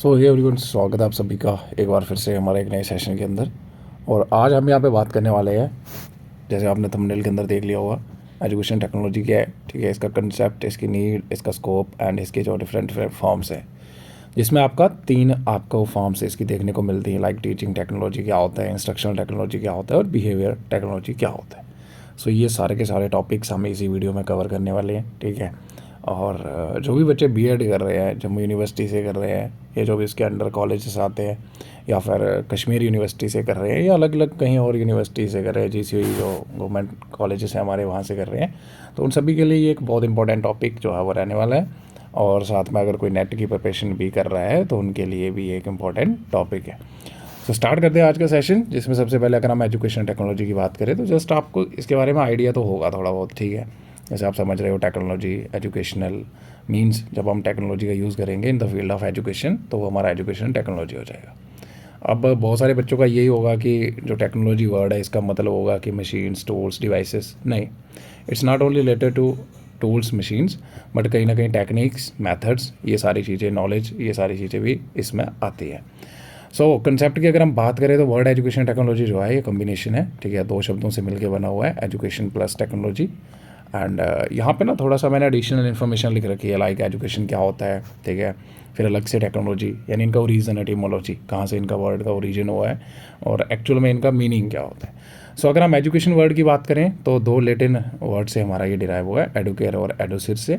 सो ये एवरीवन, स्वागत है आप सभी का एक बार फिर से हमारे एक नए सेशन के अंदर। और आज हम यहाँ पे बात करने वाले हैं, जैसे आपने थंबनेल के अंदर देख लिया होगा, एजुकेशन टेक्नोलॉजी क्या है, ठीक है, इसका कंसेप्ट, इसकी नीड, इसका स्कोप एंड इसके जो डिफरेंट डिफरेंट फॉर्म्स हैं, जिसमें आपका तीन आपको फॉर्म्स इसकी देखने को मिलती हैं। लाइक टीचिंग टेक्नोलॉजी क्या होता है, इंस्ट्रक्शनल टेक्नोलॉजी क्या होता है और बिहेवियर टेक्नोलॉजी क्या होता है। सो ये सारे के सारे टॉपिक्स हम इसी वीडियो में कवर करने वाले हैं, ठीक है। और जो भी बच्चे बीएड कर रहे हैं, जम्मू यूनिवर्सिटी से कर रहे हैं, या जो भी इसके अंडर कॉलेजेस आते हैं, या फिर कश्मीर यूनिवर्सिटी से कर रहे हैं, या अलग अलग कहीं और यूनिवर्सिटी से कर रहे हैं, जीसीयू जो गवर्नमेंट कॉलेजेस हैं हमारे, वहाँ से कर रहे हैं, तो उन सभी के लिए ये एक बहुत इंपॉर्टेंट टॉपिक जो है वो रहने वाला है। और साथ में अगर कोई नेट की प्रिपरेशन भी कर रहा है तो उनके लिए भी एक इम्पॉर्टेंट टॉपिक है। तो स्टार्ट करते हैं आज का सेशन, जिसमें सबसे पहले अगर हम एजुकेशन टेक्नोलॉजी की बात करें तो जस्ट आपको इसके बारे में आइडिया तो होगा थोड़ा बहुत, ठीक है। जैसे आप समझ रहे हो टेक्नोलॉजी, एजुकेशनल मींस जब हम टेक्नोलॉजी का यूज़ करेंगे इन द फील्ड ऑफ एजुकेशन तो वो हमारा एजुकेशन टेक्नोलॉजी हो जाएगा। अब बहुत सारे बच्चों का यही होगा कि जो टेक्नोलॉजी वर्ड है इसका मतलब होगा कि मशीन्स, टूल्स, डिवाइसेस। नहीं, it's not only related to tools, machines, but कहीं ना कहीं टेक्निक्स, मेथड्स, ये सारी चीज़ें, नॉलेज, ये सारी चीज़ें भी इसमें आती है। सो कंसेप्ट की अगर हम बात करें तो वर्ड एजुकेशन टेक्नोलॉजी जो है ये कॉम्बिनेशन है, ठीक है, दो शब्दों से मिलकर बना हुआ है, एजुकेशन प्लस टेक्नोलॉजी। एंड यहाँ पे ना थोड़ा सा मैंने एडिशनल इन्फॉर्मेशन लिख रखी है, लाइक एजुकेशन क्या होता है, ठीक है, फिर अलग से टेक्नोलॉजी यानी इनका ओरिजिन, एटिमोलॉजी, कहाँ से इनका वर्ड का ओरिजिन हुआ है और एक्चुअल में इनका मीनिंग क्या होता है। सो अगर हम एजुकेशन वर्ड की बात करें तो दो लेटिन वर्ड से हमारा ये डिराइव हुआ है, एडुकेयर और एडुसिर से।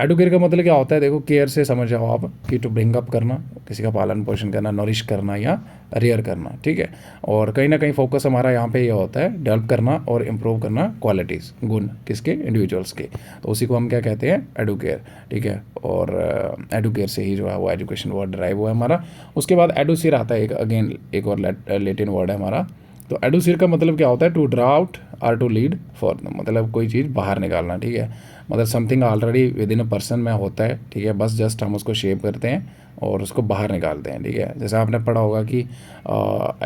एडुकेयर का मतलब क्या होता है, देखो, केयर से समझ जाओ आप कि टू ब्रिंग अप करना, किसी का पालन पोषण करना, नरिश करना या रियर करना, ठीक है। और कहीं ना कहीं फोकस हमारा यहाँ पे ये होता है डेवलप करना और इम्प्रूव करना क्वालिटीज़, गुण किसके, इंडिविजुअल्स के, तो उसी को हम क्या कहते हैं, एडुकेयर, ठीक है। और एडुकेयर से ही जो है वो एजुकेशन वर्ड ड्राइव हुआ है हमारा। उसके बाद एडुसिर आता है, एक अगेन एक और लेटिन वर्ड है हमारा। तो एडुसिर का मतलब क्या होता है, to draw out or to lead for, मतलब कोई चीज़ बाहर निकालना, ठीक है, मतलब something already within a person में होता है, ठीक है, बस जस्ट हम उसको शेप करते हैं और उसको बाहर निकालते हैं, ठीक है। जैसे आपने पढ़ा होगा कि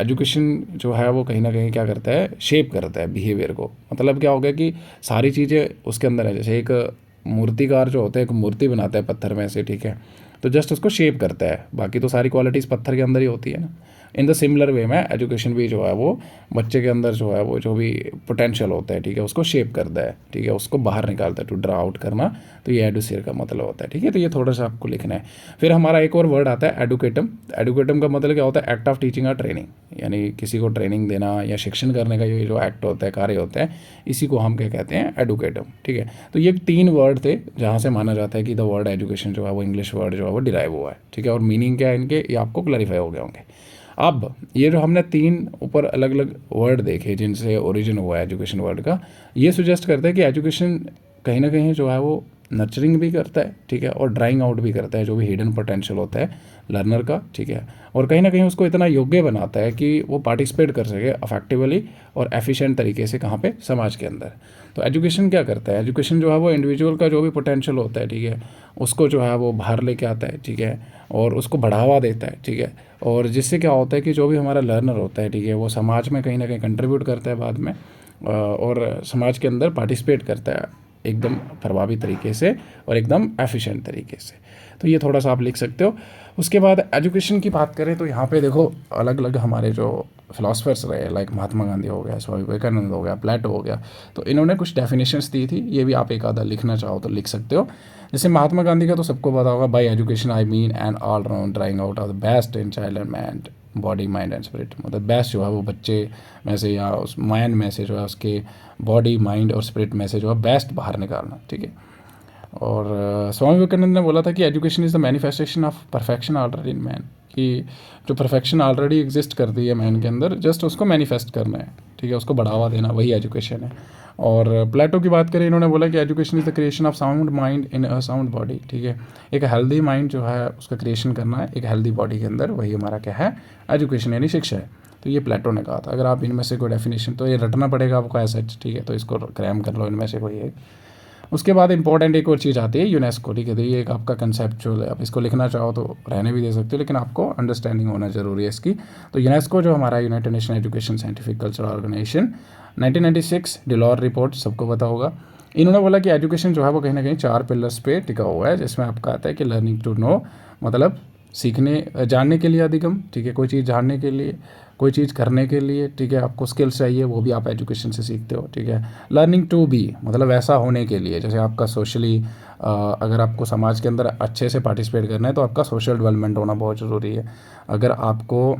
एजुकेशन जो है वो कहीं ना कहीं क्या करता है, शेप करता है बिहेवियर को। मतलब क्या हो गया कि सारी चीज़ें उसके अंदर है। जैसे एक मूर्तिकार जो होता है, एक मूर्ति बनाता है पत्थर में से, ठीक है, तो जस्ट उसको शेप करता है, बाकी तो सारी क्वालिटीज़ पत्थर के अंदर ही होती है ना। इन द सिमिलर वे में एजुकेशन भी जो है वो बच्चे के अंदर जो है वो जो भी पोटेंशियल होता है, ठीक है, उसको शेप करता है, ठीक है, उसको बाहर निकालता है, टू ड्रा आउट करना, तो ये एडुसियर का मतलब होता है, ठीक है। तो ये थोड़ा सा आपको लिखना है। फिर हमारा एक और वर्ड आता है एडुकेटम। एडुकेटम का मतलब क्या होता है, एक्ट ऑफ टीचिंग और ट्रेनिंग, यानी किसी को ट्रेनिंग देना या शिक्षण करने का ये जो एक्ट होता है, कार्य होता है, इसी को हम क्या कहते हैं, एडुकेटम, ठीक है। तो ये तीन वर्ड थे जहाँ से माना जाता है कि द वर्ड एजुकेशन जो है वो इंग्लिश वर्ड जो है वो डिराइव हुआ है, ठीक है। और मीनिंग क्या है इनके, ये आपको क्लैरिफाई हो गए होंगे। अब ये जो हमने तीन ऊपर अलग अलग वर्ड देखे जिनसे ओरिजिन हुआ है एजुकेशन वर्ड का, ये सुजेस्ट करता है कि एजुकेशन कहीं ना कहीं जो है वो नर्चरिंग भी करता है, ठीक है, और ड्राइंग आउट भी करता है जो भी हिडन पोटेंशियल होता है लर्नर का, ठीक है, और कहीं ना कहीं उसको इतना योग्य बनाता है कि वो पार्टिसिपेट कर सके अफेक्टिवली और एफिशिएंट तरीके से, कहाँ पे, समाज के अंदर। तो एजुकेशन क्या करता है, एजुकेशन जो है वो इंडिविजुअल का जो भी पोटेंशियल होता है, ठीक है, उसको जो है वो बाहर लेके आता है, ठीक है, और उसको बढ़ावा देता है, ठीक है। और जिससे क्या होता है कि जो भी हमारा लर्नर होता है, ठीक है, वो समाज में कहीं ना कहीं कंट्रीब्यूट करता है बाद में, और समाज के अंदर पार्टिसिपेट करता है एकदम प्रभावी तरीके से और एकदम एफिशिएंट तरीके से। तो ये थोड़ा सा आप लिख सकते हो। उसके बाद एजुकेशन की बात करें तो यहाँ पे देखो अलग अलग हमारे जो फिलासफर्स रहे, लाइक महात्मा गांधी हो गया, स्वामी विवेकानंद हो गया, प्लेटो हो गया, तो इन्होंने कुछ डेफिनेशंस दी थी, ये भी आप एक आधा लिखना चाहो तो लिख सकते हो। जैसे महात्मा गांधी का तो सबको पता होगा, by education I mean an all round drawing out of the best in child and man, body, mind and spirit, मतलब बेस्ट जो है वो बच्चे में से या उस माइंड में से जो है उसके बॉडी, माइंड और स्पिरिट में से जो है बेस्ट बाहर निकालना, ठीक है। और स्वामी विवेकानंद ने बोला था कि education is the manifestation of perfection already in man, कि जो परफेक्शन ऑलरेडी एग्जिस्ट करती है मैन के अंदर, जस्ट उसको मैनिफेस्ट करना है, ठीक है, उसको बढ़ावा देना, वही एजुकेशन है। और प्लेटो की बात करें, इन्होंने बोला कि education is the creation of sound mind in a sound body, ठीक है, एक हेल्दी माइंड जो है उसका क्रिएशन करना है एक हेल्दी बॉडी के अंदर, वही हमारा क्या है, एजुकेशन यानी शिक्षा है। तो ये प्लेटो ने कहा था। अगर आप इनमें से कोई डेफिनेशन, तो ये रटना पड़ेगा आपको ऐसा, ठीक है, तो इसको क्रैम कर लो इनमें से कोई एक। उसके बाद इंपॉर्टेंट एक और चीज़ आती है, यूनेस्को, ठीक है, तो ये एक आपका कंसेप्चुअल है, आप इसको लिखना चाहो तो रहने भी दे सकते हो, लेकिन आपको अंडरस्टैंडिंग होना ज़रूरी है इसकी। तो यूनेस्को जो हमारा united nation education scientific cultural organisation, 1996 Delors report सबको पता होगा, इन्होंने बोला कि एजुकेशन जो है वो कहीं ना कहीं 4 पिलर्स पे टिका हुआ है, जिसमें आपका आता है कि लर्निंग टू नो, मतलब सीखने जानने के लिए अधिगम, ठीक है, कोई चीज़ जानने के लिए, कोई चीज़ करने के लिए, ठीक है, आपको स्किल्स चाहिए, वो भी आप एजुकेशन से सीखते हो, ठीक है। लर्निंग टू बी मतलब ऐसा होने के लिए, जैसे आपका सोशली अगर आपको समाज के अंदर अच्छे से पार्टिसिपेट करना है तो आपका सोशल डेवलपमेंट होना बहुत ज़रूरी है। अगर आपको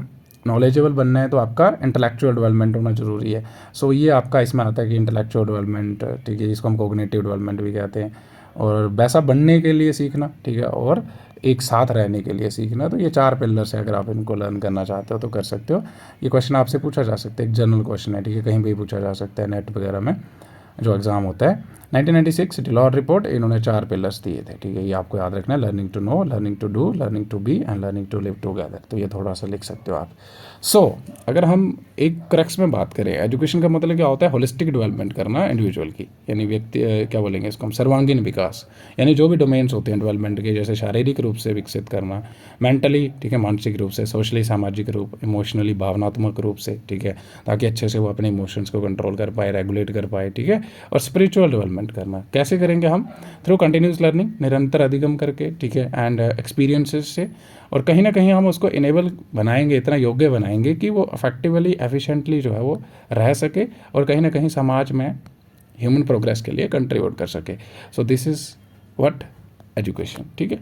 नॉलेजेबल बनना है तो आपका इंटेलेक्चुअल डेवलपमेंट होना ज़रूरी है। सो ये आपका इसमें आता है कि इंटेलेक्चुअल डेवलपमेंट, ठीक है, जिसको हम कोग्निटिव डेवलपमेंट भी कहते हैं, और वैसा बनने के लिए सीखना, ठीक है, और एक साथ रहने के लिए सीखना। तो ये 4 पिलर्स है, अगर आप इनको लर्न करना चाहते हो तो कर सकते हो। ये क्वेश्चन आपसे पूछा जा सकता है, एक जनरल क्वेश्चन है, ठीक है, कहीं भी पूछा जा सकता है, नेट वगैरह में जो एग्ज़ाम होता है। 1996 डिलॉयट रिपोर्ट, इन्होंने 4 पिलर्स दिए थे, ठीक है, ये आपको याद रखना है, learning to know, learning to do, learning to be and learning to live together. तो ये थोड़ा सा लिख सकते हो आप। सो अगर हम एक क्रक्स में बात करें, एजुकेशन का मतलब क्या होता है, होलिस्टिक डेवलपमेंट करना इंडिविजुअल की, यानी व्यक्ति क्या बोलेंगे इसको हम, सर्वांगीण विकास, यानी जो भी डोमेन्स होते हैं डेवलपमेंट के, जैसे शारीरिक रूप से विकसित करना, मेंटली, ठीक है, मानसिक रूप से, सोशली सामाजिक रूप, इमोशनली भावनात्मक रूप से, ठीक है, ताकि अच्छे से वो अपने इमोशंस को कंट्रोल कर पाए, रेगुलेट कर पाए, ठीक है, और स्पिरिचुअल डेवलपमेंट करना कैसे करेंगे हम, थ्रू कंटिन्यूस लर्निंग, निरंतर अधिगम करके, ठीक है, एंड एक्सपीरियंसेस से, और कहीं ना कहीं हम उसको इनेबल बनाएंगे, इतना योग्य बनाएंगे कि वो इफेक्टिवली एफिशिएंटली जो है वो रह सके और कहीं ना कहीं समाज में ह्यूमन प्रोग्रेस के लिए कंट्रीब्यूट कर सके। So this is what education, ठीक है।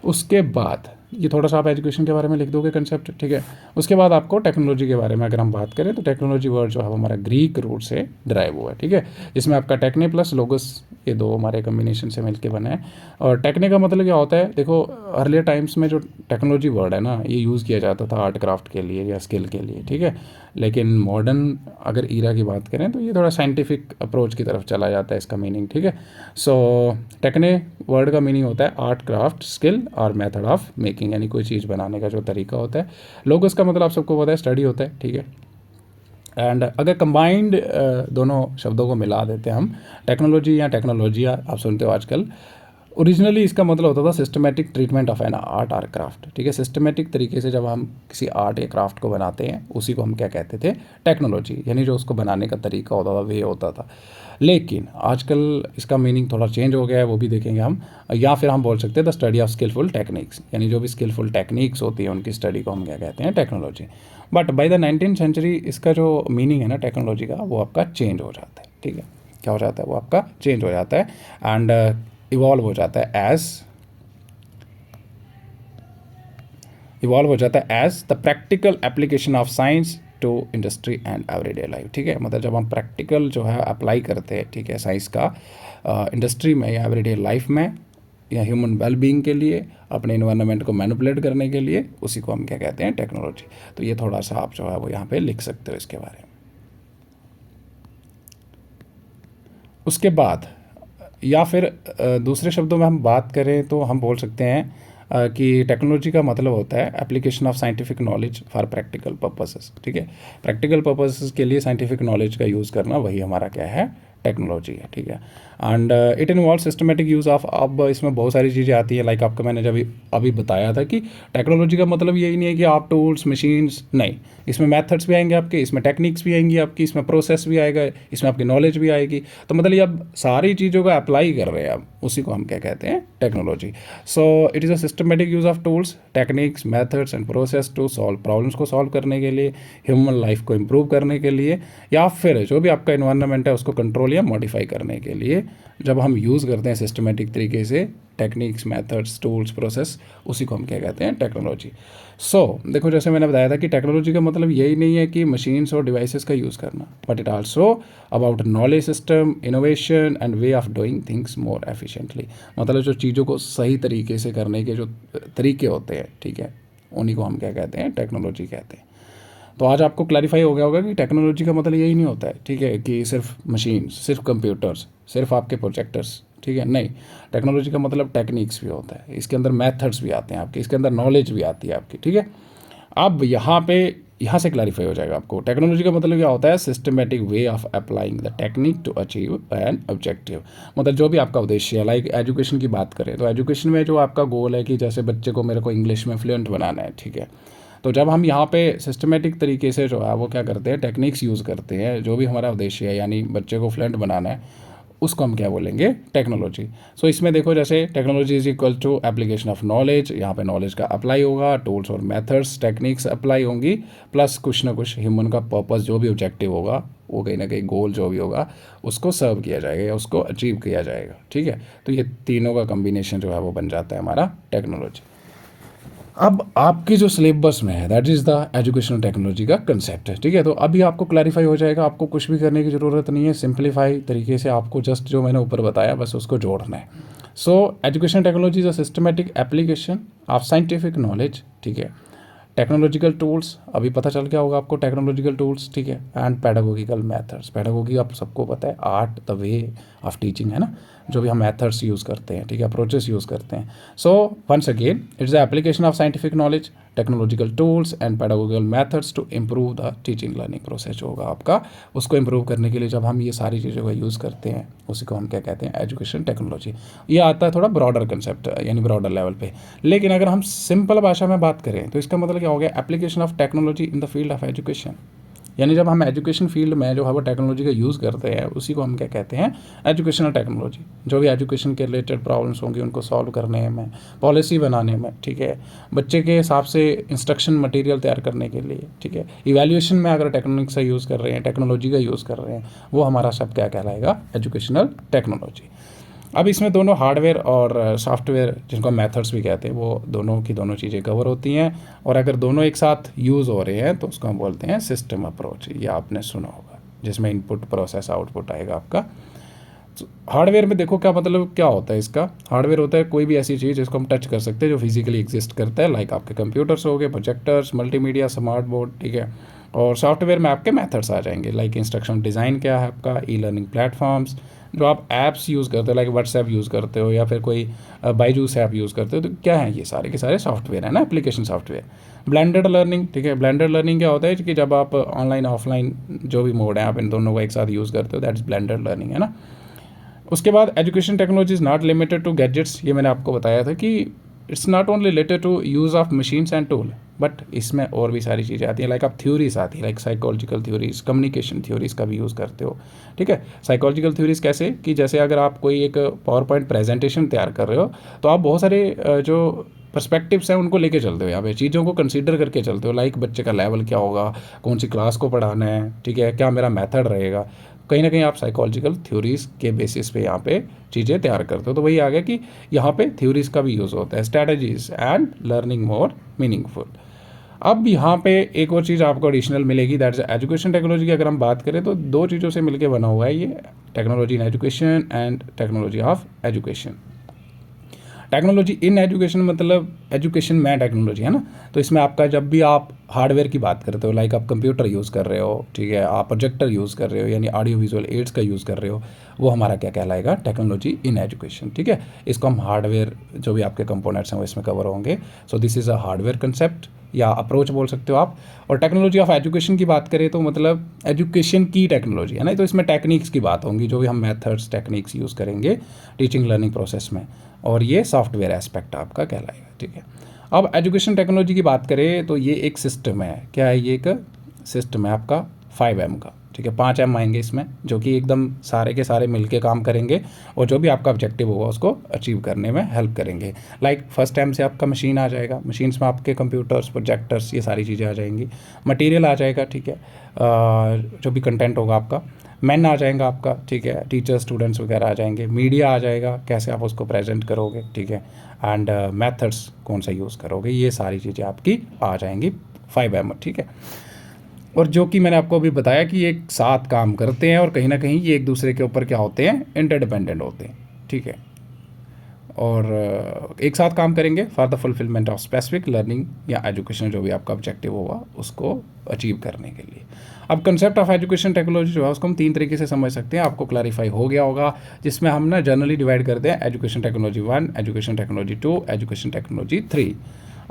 उसके बाद ये थोड़ा सा आप एजुकेशन के बारे में लिख दोगे कंसेप्ट, ठीक है। उसके बाद आपको टेक्नोलॉजी के बारे में अगर हम बात करें तो टेक्नोलॉजी वर्ड जो है वो हमारा ग्रीक रूट से ड्राइव हुआ है, ठीक है, जिसमें आपका टेक्ने प्लस लोगस, ये दो हमारे कम्बिनेशन से मिलके बने हैं। और टेक्ने का मतलब क्या होता है, देखो अर्लियर टाइम्स में जो टेक्नोलॉजी वर्ड है ना, ये यूज़ किया जाता था आर्ट क्राफ्ट के लिए या स्किल के लिए, ठीक है, लेकिन मॉडर्न अगर ईरा की बात करें तो ये थोड़ा साइंटिफिक अप्रोच की तरफ चला जाता है इसका मीनिंग, ठीक है। सो टेक्ने वर्ड का मीनिंग होता है आर्ट क्राफ्ट स्किल और मेथड ऑफ मेकिंग, यानी कोई चीज़ बनाने का जो तरीका होता है। लोगोस का मतलब आप सबको पता है स्टडी होता है, ठीक है। एंड अगर कंबाइंड दोनों शब्दों को मिला देते हैं हम, टेक्नोलॉजी या टेक्नोलॉजिया आप सुनते हो आजकल, ओरिजिनली इसका मतलब होता था systematic treatment of an art और क्राफ्ट, ठीक है, सिस्टमेटिक तरीके से जब हम किसी आर्ट या क्राफ्ट को बनाते हैं उसी को हम क्या कहते थे, टेक्नोलॉजी, यानी जो उसको बनाने का तरीका होता था, वे होता था। लेकिन आजकल इसका मीनिंग थोड़ा चेंज हो गया है, वो भी देखेंगे हम। या फिर हम बोल सकते हैं the study of skillful techniques, यानी जो भी स्किलफुल टेक्निक्स होती हैं उनकी स्टडी को हम क्या कहते हैं, technology. But by the 19th century इसका जो मीनिंग है ना टेक्नोलॉजी का, वो आपका चेंज हो जाता है, ठीक है, क्या हो जाता है, वो आपका चेंज हो जाता है एंड इवॉल्व हो जाता है as the practical application of science to industry and everyday life, ठीक है, मतलब जब हम प्रैक्टिकल जो है अप्लाई करते हैं, ठीक है, साइंस का इंडस्ट्री में या एवरीडे लाइफ में या ह्यूमन वेलबींग के लिए, अपने इन्वायरमेंट को मैनिपुलेट करने के लिए, उसी को हम क्या कहते हैं, टेक्नोलॉजी। तो ये थोड़ा सा आप जो है वो यहाँ पे लिख सकते हो इसके बारे में। उसके बाद या फिर दूसरे शब्दों में हम बात करें तो हम बोल सकते हैं कि टेक्नोलॉजी का मतलब होता है application of scientific knowledge for practical purposes, ठीक है, प्रैक्टिकल पर्पसेस के लिए साइंटिफिक नॉलेज का यूज़ करना, वही हमारा क्या है, टेक्नोलॉजी है, ठीक है। And it involve systematic use of, अब इसमें बहुत सारी चीज़ें आती है, लाइक आपका मैंने जब अभी बताया था कि टेक्नोलॉजी का मतलब यही नहीं है कि आप टूल्स मशीन्स, नहीं, इसमें मेथड्स भी आएंगे आपके, इसमें टेक्निक्स भी आएंगी आपकी, इसमें प्रोसेस भी आएगा, इसमें आपकी नॉलेज भी आएगी। तो मतलब ये अब सारी चीज़ों को अप्लाई कर रहे हैं, अब उसी को हम क्या कहते हैं, technology. So it is a systematic use of tools, techniques, methods and process to solve problems को सॉल्व करने के लिए, ह्यूमन लाइफ को इम्प्रूव करने के लिए, या फिर जो भी आपका इन्वायरमेंट है उसको कंट्रोल या मॉडिफाई करने के लिए जब हम यूज़ करते हैं सिस्टमेटिक तरीके से टेक्निक्स, मेथड्स, टूल्स, प्रोसेस, उसी को हम क्या कहते हैं, टेक्नोलॉजी। सो देखो जैसे मैंने बताया था कि टेक्नोलॉजी का मतलब यही नहीं है कि मशीन्स और डिवाइसेस का यूज़ करना, but it also about knowledge system, innovation and way of doing things more efficiently, मतलब जो चीज़ों को सही तरीके से करने के जो तरीके होते हैं, ठीक है, उन्हीं को हम क्या कहते हैं, टेक्नोलॉजी कहते हैं। तो आज आपको क्लैरिफाई हो गया होगा कि टेक्नोलॉजी का मतलब यही नहीं होता है, ठीक है, कि सिर्फ मशीन्स, सिर्फ कंप्यूटर्स, सिर्फ आपके प्रोजेक्टर्स, ठीक है, नहीं, टेक्नोलॉजी का मतलब टेक्निक्स भी होता है, इसके अंदर मेथड्स भी आते हैं आपके, इसके अंदर नॉलेज भी आती है आपकी, ठीक है। अब यहाँ से क्लैरिफाई हो जाएगा आपको टेक्नोलॉजी का मतलब क्या होता है, systematic way of applying the technique to achieve an objective, मतलब जो भी आपका उद्देश्य है, लाइक एजुकेशन की बात करें तो एजुकेशन में जो आपका गोल है कि जैसे बच्चे को मेरे को इंग्लिश में फ्लुएंट बनाना है, ठीक है, तो जब हम यहाँ पे सिस्टमेटिक तरीके से जो है वो क्या करते हैं, टेक्निक्स यूज़ करते हैं, जो भी हमारा उद्देश्य है, यानी बच्चे को फ्लुएंट बनाना है, उसको हम क्या बोलेंगे, टेक्नोलॉजी। सो इसमें देखो जैसे technology is equal to application of knowledge, यहाँ पे नॉलेज का अप्लाई होगा, टूल्स और मेथड्स टेक्निक्स अप्लाई होंगी, प्लस कुछ ना कुछ ह्यूमन का पर्पस जो भी ऑब्जेक्टिव होगा वो कहीं ना कहीं गोल जो भी होगा उसको सर्व किया जाएगा या उसको अचीव किया जाएगा। ठीक है, तो ये तीनों का कम्बिनेशन जो है वो बन जाता है हमारा टेक्नोलॉजी। अब आपकी जो सिलेबस में है that is the educational technology का कंसेप्ट है। ठीक है, तो अभी आपको क्लैरिफाई हो जाएगा, आपको कुछ भी करने की ज़रूरत नहीं है, सिंप्लीफाई तरीके से आपको जस्ट जो मैंने ऊपर बताया बस उसको जोड़ना है। So education technology is a systematic application of scientific knowledge. ठीक है, टेक्नोलॉजिकल टूल्स, अभी पता चल गया होगा आपको टेक्नोलॉजिकल टूल्स। ठीक है, एंड पेडागोगिकल मेथड्स, पेडागोगी आप सबको पता है art the way of teaching है ना, जो भी हम मेथड्स यूज़ करते हैं, ठीक है, अप्रोचेस यूज़ करते हैं। So once again it's the application of scientific knowledge, technological tools and pedagogical methods to improve the teaching learning process जो होगा आपका, उसको इम्प्रूव करने के लिए जब हम ये सारी चीज़ों का यूज़ करते हैं उसी को हम क्या कहते हैं, एजुकेशन टेक्नोलॉजी। ये आता है थोड़ा ब्रॉडर कंसेप्ट यानी ब्रॉडर लेवल पे, लेकिन अगर हम सिंपल भाषा में बात करें तो इसका मतलब क्या हो गया, application of technology in the field of education. यानी जब हम एजुकेशन फील्ड में जो है वो टेक्नोलॉजी का यूज़ करते हैं उसी को हम क्या कहते हैं, एजुकेशनल टेक्नोलॉजी। जो भी एजुकेशन के रिलेटेड प्रॉब्लम्स होंगी उनको सॉल्व करने में, पॉलिसी बनाने में, ठीक है, बच्चे के हिसाब से इंस्ट्रक्शन मटेरियल तैयार करने के लिए, ठीक है, इवैल्यूएशन में अगर टेक्निक्स का यूज़ कर रहे हैं, टेक्नोलॉजी का यूज़ कर रहे हैं, वो हमारा शब्द क्या कहलाएगा, एजुकेशनल टेक्नोलॉजी। अब इसमें दोनों हार्डवेयर और सॉफ्टवेयर जिनको मेथड्स भी कहते हैं वो दोनों की दोनों चीज़ें कवर होती हैं, और अगर दोनों एक साथ यूज़ हो रहे हैं तो उसको हम बोलते हैं सिस्टम अप्रोच। ये आपने सुना होगा, जिसमें इनपुट प्रोसेस आउटपुट आएगा आपका। हार्डवेयर में देखो क्या मतलब क्या होता है इसका, हार्डवेयर होता है कोई भी ऐसी चीज़ जिसको हम टच कर सकते हैं जो फिजिकली एग्जिस्ट करता है, लाइक आपके कंप्यूटर्स हो गए, प्रोजेक्टर्स, मल्टीमीडिया, स्मार्ट बोर्ड, ठीक है। और सॉफ्टवेयर में आपके मेथड्स आ जाएंगे, लाइक इंस्ट्रक्शन डिज़ाइन क्या है आपका, ई लर्निंग प्लेटफॉर्म्स, जो आप ऐप्स यूज़ करते हो लाइक व्हाट्सएप यूज़ करते हो या फिर कोई बायजूस ऐप यूज़ करते हो, तो क्या है ये सारे के सारे सॉफ्टवेयर है ना, एप्लीकेशन सॉफ्टवेयर। ब्लेंडेड लर्निंग, ठीक है, ब्लेंडेड लर्निंग क्या होता है कि जब आप ऑनलाइन ऑफलाइन जो भी मोड है आप इन दोनों को एक साथ यूज़ करते हो, दैट इज़ ब्लेंडेड लर्निंग, है ना। उसके बाद education technology is not limited to gadgets, ये मैंने आपको बताया था कि it's not only related to use of machines and tool, but इसमें और भी सारी चीज़ें आती हैं, लाइक आप थ्योरीज आती है, like psychological theories, communication theories का भी यूज़ करते हो, ठीक है। साइकोलॉजिकल थ्योरीज कैसे कि जैसे अगर आप कोई एक पावर पॉइंट प्रेजेंटेशन तैयार कर रहे हो तो आप बहुत सारे जो पर्सपेक्टिव्स हैं उनको लेके चलते हो, यहाँ पे चीज़ों को कंसीडर करके चलते हो, लाइक बच्चे का लेवल क्या होगा, कौन सी क्लास को पढ़ाना है, ठीक है, क्या मेरा मेथड रहेगा, कहीं ना कहीं आप साइकोलॉजिकल थ्योरीज के बेसिस पे यहाँ पे चीज़ें तैयार करते हो। तो वही आ गया कि यहाँ पे थ्योरीज का भी यूज़ होता है, strategies and learning more meaningful. अब यहाँ पे एक और चीज़ आपको एडिशनल मिलेगी, दैट इज एजुकेशन टेक्नोलॉजी की अगर हम बात करें तो दो चीज़ों से मिलकर बना हुआ है ये, technology in education and technology of education. Technology in education मतलब एजुकेशन में टेक्नोलॉजी है ना, तो इसमें आपका जब भी आप हार्डवेयर की बात करते हो, लाइक आप कंप्यूटर यूज़ कर रहे हो, ठीक है, आप प्रोजेक्टर यूज़ कर रहे हो यानी ऑडियो विजुअल एड्स का यूज़ कर रहे हो, वो हमारा क्या कहलाएगा, टेक्नोलॉजी इन एजुकेशन, ठीक है। इसको हम हार्डवेयर जो भी आपके कंपोनेंट्स हैं वो इसमें कवर होंगे। So this is a hardware concept या अप्रोच बोल सकते हो आप। और टेक्नोलॉजी ऑफ एजुकेशन की बात करें तो मतलब एजुकेशन की टेक्नोलॉजी है ना, तो इसमें टेक्निक्स की बात होंगी, जो भी हम मेथड्स टेक्निक्स यूज़ करेंगे टीचिंग लर्निंग प्रोसेस में, और ये सॉफ्टवेयर एस्पेक्ट आपका कहलाएगा, ठीक है। अब एजुकेशन टेक्नोलॉजी की बात करें तो ये एक सिस्टम है, क्या है ये, एक सिस्टम है आपका 5M का, ठीक है, 5M आएंगे इसमें, जो कि एकदम सारे के सारे मिलके काम करेंगे और जो भी आपका ऑब्जेक्टिव होगा उसको अचीव करने में हेल्प करेंगे। लाइक फर्स्ट M से आपका मशीन आ जाएगा, मशीन्स में आपके कंप्यूटर्स, प्रोजेक्टर्स, ये सारी चीज़ें आ जाएंगी। मटेरियल आ जाएगा, ठीक है, जो भी कंटेंट होगा आपका। मैन आ जाएगा आपका, ठीक है, टीचर स्टूडेंट्स वगैरह आ जाएंगे। मीडिया आ जाएगा, कैसे आप उसको प्रेजेंट करोगे, ठीक है, एंड मेथड्स कौन सा यूज़ करोगे, ये सारी चीज़ें आपकी आ जाएंगी 5M, ठीक है। और जो कि मैंने आपको अभी बताया कि एक साथ काम करते हैं और कहीं ना कहीं ये एक दूसरे के ऊपर क्या होते हैं, इंटरडिपेंडेंट होते हैं, ठीक है, और एक साथ काम करेंगे for the fulfilment of specific learning या एजुकेशन, जो भी आपका ऑब्जेक्टिव होगा उसको अचीव करने के लिए। अब कंसेप्ट ऑफ एजुकेशन टेक्नोलॉजी जो है उसको हम 3 तरीके से समझ सकते हैं, आपको क्लैरिफाई हो गया होगा, जिसमें हम ना जनरली डिवाइड करते हैं education technology 1, education technology 2, education technology 3।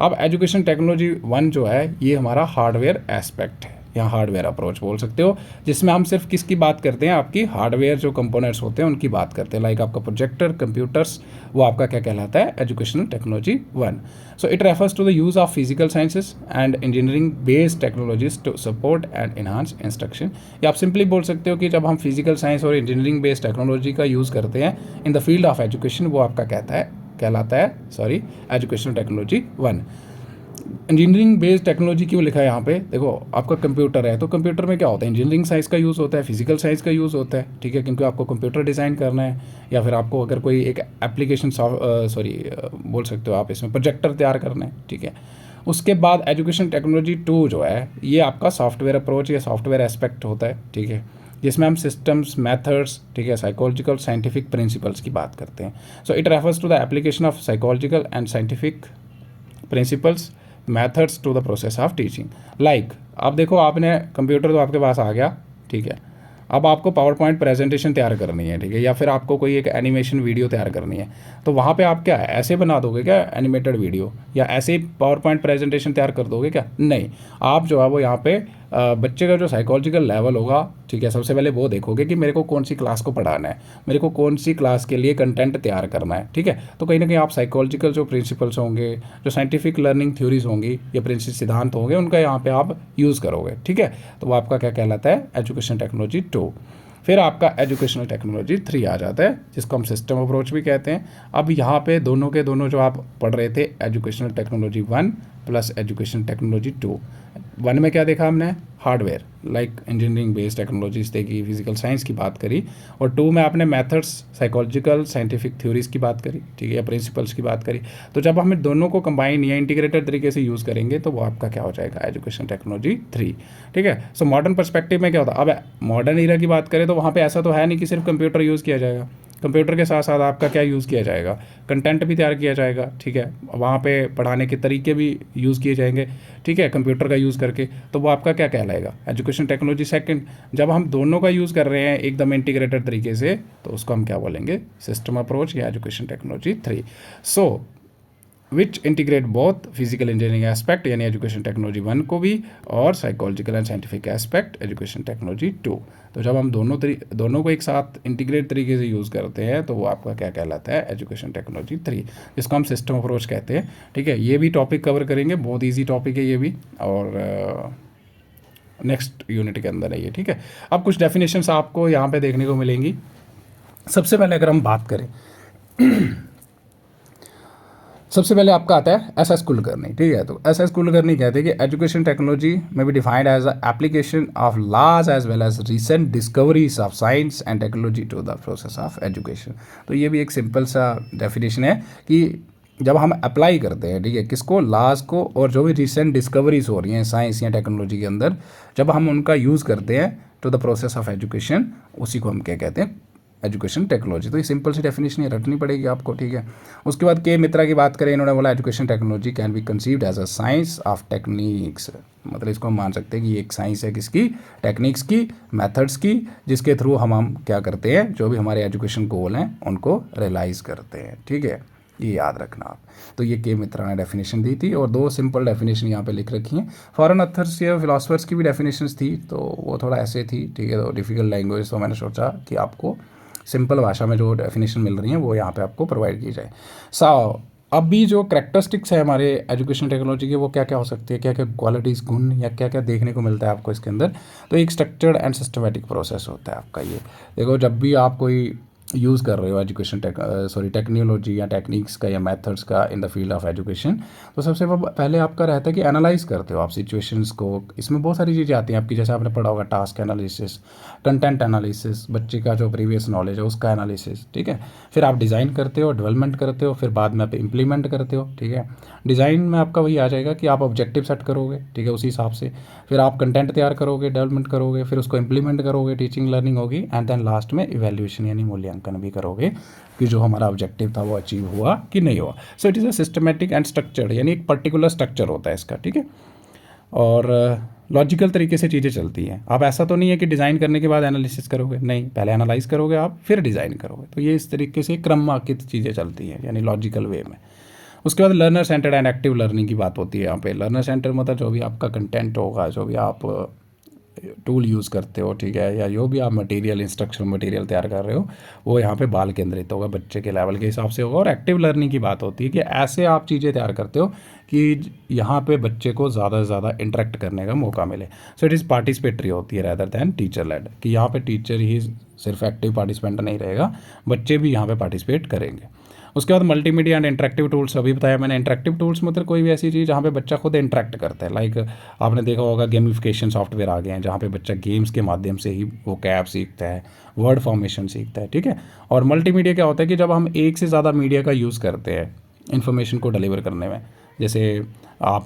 अब एजुकेशन टेक्नोलॉजी 1 जो है ये हमारा हार्डवेयर एस्पेक्ट है, या हार्डवेयर अप्रोच बोल सकते हो, जिसमें हम सिर्फ किसकी बात करते हैं, आपकी हार्डवेयर जो कंपोनेंट्स होते हैं उनकी बात करते हैं, लाइक आपका प्रोजेक्टर, कंप्यूटर्स, वो आपका क्या कहलाता है, educational technology 1. So it refers to the use of physical sciences and engineering based technologies to support and enhance instruction. या आप सिंपली बोल सकते हो कि जब हम फिजिकल साइंस और इंजीनियरिंग बेस्ड टेक्नोलॉजी का यूज़ करते हैं in the field of education, वो आपका कहलाता है educational technology 1. Engineering based technology क्यों लिखा है यहाँ पे, देखो आपका कंप्यूटर है तो कंप्यूटर में क्या होता है, इंजीनियरिंग साइंस का यूज़ होता है, फिजिकल साइंस का यूज़ होता है, ठीक है, क्योंकि आपको कंप्यूटर डिज़ाइन करना है, या फिर आपको अगर कोई एक एप्लीकेशन बोल सकते हो आप इसमें प्रोजेक्टर तैयार करना है, ठीक है. उसके बाद एजुकेशन टेक्नोलॉजी 2 जो है ये आपका सॉफ्टवेयर अप्रोच या सॉफ्टवेयर एस्पेक्ट होता है, ठीक है, जिसमें हम सिस्टम्स, मेथड्स, ठीक है, साइकोलॉजिकल साइंटिफिक प्रिंसिपल्स की बात करते हैं. So it refers to the application of psychological and scientific principles methods to the process of teaching. Like आप देखो, आपने कंप्यूटर तो आपके पास आ गया, ठीक है, अब आपको पावर पॉइंट प्रेजेंटेशन तैयार करनी है, ठीक है, या फिर आपको कोई एक एनिमेशन वीडियो तैयार करनी है, तो वहाँ पे आप क्या ऐसे बना दोगे क्या एनिमेटेड वीडियो, या ऐसे ही पावर पॉइंट प्रेजेंटेशन तैयार कर दोगे क्या, नहीं. आप जो है वो यहाँ पे बच्चे का जो साइकोलॉजिकल लेवल होगा, ठीक है, सबसे पहले वो देखोगे कि मेरे को कौन सी क्लास को पढ़ाना है, मेरे को कौन सी क्लास के लिए कंटेंट तैयार करना है, ठीक है. तो कहीं ना कहीं आप साइकोलॉजिकल जो प्रिंसिपल्स होंगे, जो साइंटिफिक लर्निंग थ्योरीज होंगी या प्रिंसिपल सिद्धांत होंगे, उनका यहाँ पे आप यूज़ करोगे, ठीक है. तो वो आपका क्या कहलाता है, एजुकेशन टेक्नोलॉजी 2. फिर आपका एजुकेशनल टेक्नोलॉजी 3 आ जाता है, जिसको हम सिस्टम अप्रोच भी कहते हैं. अब यहाँ पे दोनों के दोनों जो आप पढ़ रहे थे, educational technology 1 plus education technology 2. 1 में क्या देखा हमने, hardware like engineering based technologies देखी, फिजिकल साइंस की बात करी, और 2 में आपने मेथड्स, साइकोलॉजिकल साइंटिफिक थ्योरीज की बात करी, ठीक है, या प्रिंसिपल्स की बात करी. तो जब हम दोनों को कंबाइन या इंटीग्रेटेड तरीके से यूज़ करेंगे तो वो आपका क्या हो जाएगा, एजुकेशन टेक्नोलॉजी 3, ठीक है. सो मॉडर्न पर्सपेक्टिव में क्या होता है, अब मॉडर्न ईरा की बात करें तो वहाँ पर ऐसा तो है नहीं कि सिर्फ कंप्यूटर यूज़ किया जाएगा, कंप्यूटर के साथ साथ आपका क्या यूज़ किया जाएगा, कंटेंट भी तैयार किया जाएगा, ठीक है, वहाँ पे पढ़ाने के तरीके भी यूज़ किए जाएंगे, ठीक है, कंप्यूटर का यूज़ करके. तो वो आपका क्या कहलाएगा, एजुकेशन टेक्नोलॉजी 2. जब हम दोनों का यूज़ कर रहे हैं एकदम इंटीग्रेटेड तरीके से, तो उसको हम क्या बोलेंगे, सिस्टम अप्रोच या education technology 3. So which integrate both physical engineering aspect यानी एजुकेशन टेक्नोलॉजी 1 को भी, और psychological and scientific aspect education technology 2. तो जब हम दोनों को एक साथ इंटीग्रेट तरीके से यूज़ करते हैं तो वो आपका क्या कहलाता है, एजुकेशन टेक्नोलॉजी 3, जिसको हम सिस्टम अप्रोच कहते हैं, ठीक है. ये भी टॉपिक कवर करेंगे, बहुत ईजी टॉपिक है ये भी, और नेक्स्ट यूनिट के अंदर है ये, ठीक है. अब कुछ डेफिनेशंस आपको यहाँ पे देखने को मिलेंगी. सबसे पहले अगर हम बात करें सबसे पहले आपका आता है एसएस कुलकर्णी, ठीक है. तो एसएस कुलकर्णी कहते हैं कि education technology may be defined as a application of laws as well as recent discoveries of science and technology to the process of education. तो ये भी एक सिंपल सा डेफिनेशन है कि जब हम अप्लाई करते हैं, ठीक है, किसको, लॉज को, और जो भी रिसेंट डिस्कवरीज हो रही हैं साइंस या टेक्नोलॉजी के अंदर, जब हम उनका यूज़ करते हैं to the process of education, उसी को हम क्या कहते हैं, एजुकेशन टेक्नोलॉजी. तो ये सिंपल सी डेफिनेशन रटनी पड़ेगी आपको, ठीक है. उसके बाद के मित्रा की बात करें, इन्होंने बोला education technology can be conceived as a science of techniques. मतलब इसको हम मान सकते हैं कि एक साइंस है किसकी, टेक्निक्स की, मेथड्स की, जिसके थ्रू हम क्या करते हैं, जो भी हमारे एजुकेशन गोल हैं उनको रियलाइज करते हैं, ठीक है. ये याद रखना आप. तो ये के मित्रा ने डेफिनेशन दी थी, और 2 सिंपल डेफिनेशन यहाँ पे लिख रखी हैं. फॉरेन अथर्स या फिलोसफर्स की भी डेफिनेशंस थी, तो वो थोड़ा ऐसे थी, ठीक है, तो डिफिकल्ट लैंग्वेज, तो मैंने सोचा कि आपको सिंपल भाषा में जो डेफिनेशन मिल रही हैं वो यहाँ पे आपको प्रोवाइड की जाए. अभी जो करेक्टरिस्टिक्स है हमारे एजुकेशन टेक्नोलॉजी के, वो क्या क्या हो सकती है, क्या क्या क्वालिटीज़, गुण, या क्या क्या देखने को मिलता है आपको इसके अंदर. तो एक स्ट्रक्चर्ड एंड सिस्टमेटिक प्रोसेस होता है आपका. ये देखो, जब भी आप कोई यूज़ कर रहे हो एजुकेशन टेक्नोलॉजी या टेक्निक्स का या मेथड्स का in the field of education, तो सबसे पहले आपका रहता है कि एनालाइज करते हो आप सिचुएशंस को. इसमें बहुत सारी चीज़ें आती हैं आपकी, जैसे आपने पढ़ा होगा टास्क एनालिसिस, कंटेंट एनालिसिस, बच्चे का जो प्रीवियस नॉलेज है उसका एनालिसिस, ठीक है. फिर आप डिज़ाइन करते हो, डेवलपमेंट करते हो, फिर बाद में आप इम्प्लीमेंट करते हो, ठीक है. डिज़ाइन में आपका वही आ जाएगा कि आप ऑब्जेक्टिव सेट करोगे, ठीक है, उसी हिसाब से फिर आप कंटेंट तैयार करोगे, डेवलपमेंट करोगे, फिर उसको इम्प्लीमेंट करोगे, टीचिंग लर्निंग होगी, एंड देन लास्ट में इवैल्यूएशन यानी मूल्यांकन भी करोगे कि जो हमारा ऑब्जेक्टिव था वो अचीव हुआ कि नहीं हुआ. सो it is a systematic and structured, यानी एक पर्टिकुलर स्ट्रक्चर होता है इसका, ठीक है, और लॉजिकल तरीके से चीज़ें चलती हैं. आप ऐसा तो नहीं है कि डिज़ाइन करने के बाद एनालिसिस करोगे, नहीं, पहले एनालाइज करोगे आप, फिर डिज़ाइन करोगे. तो ये इस तरीके से क्रमांकित चीज़ें चलती हैं, यानी लॉजिकल वे में. उसके बाद learner centred and active learning की बात होती है यहाँ पे. लर्नर सेंटर मतलब जो भी आपका कंटेंट होगा, जो भी आप टूल यूज़ करते हो, ठीक है, या जो भी आप मटेरियल, इंस्ट्रक्शन मटेरियल तैयार कर रहे हो, वो यहाँ पे बाल केंद्रित होगा, बच्चे के लेवल के हिसाब से होगा। और एक्टिव लर्निंग की बात होती है कि ऐसे आप चीज़ें तैयार करते हो कि यहाँ पे बच्चे को ज़्यादा से ज़्यादा इंटरेक्ट करने का मौका मिले। सो इट इज़ पार्टिसिपेटरी होती है रैदर दैन टीचर लेड, कि यहाँ पे टीचर ही सिर्फ एक्टिव पार्टिसिपेंट नहीं रहेगा, बच्चे भी यहाँ पे पार्टिसिपेट करेंगे। उसके बाद मल्टीमीडिया एंड इंटरेक्टिव टूल्स, अभी बताया मैंने। इंटरेक्टिव टूल्स मतलब कोई भी ऐसी चीज़ जहाँ पे बच्चा खुद इंटरेक्ट करता है। लाइक आपने देखा होगा गेमिफिकेशन सॉफ्टवेयर आ गए हैं, जहाँ पे बच्चा गेम्स के माध्यम से ही वो कैब सीखता है, वर्ड फॉर्मेशन सीखता है, ठीक है। और मल्टीमीडिया क्या होता है कि जब हम एक से ज़्यादा मीडिया का यूज़ करते हैं इन्फॉर्मेशन को डिलीवर करने में, जैसे आप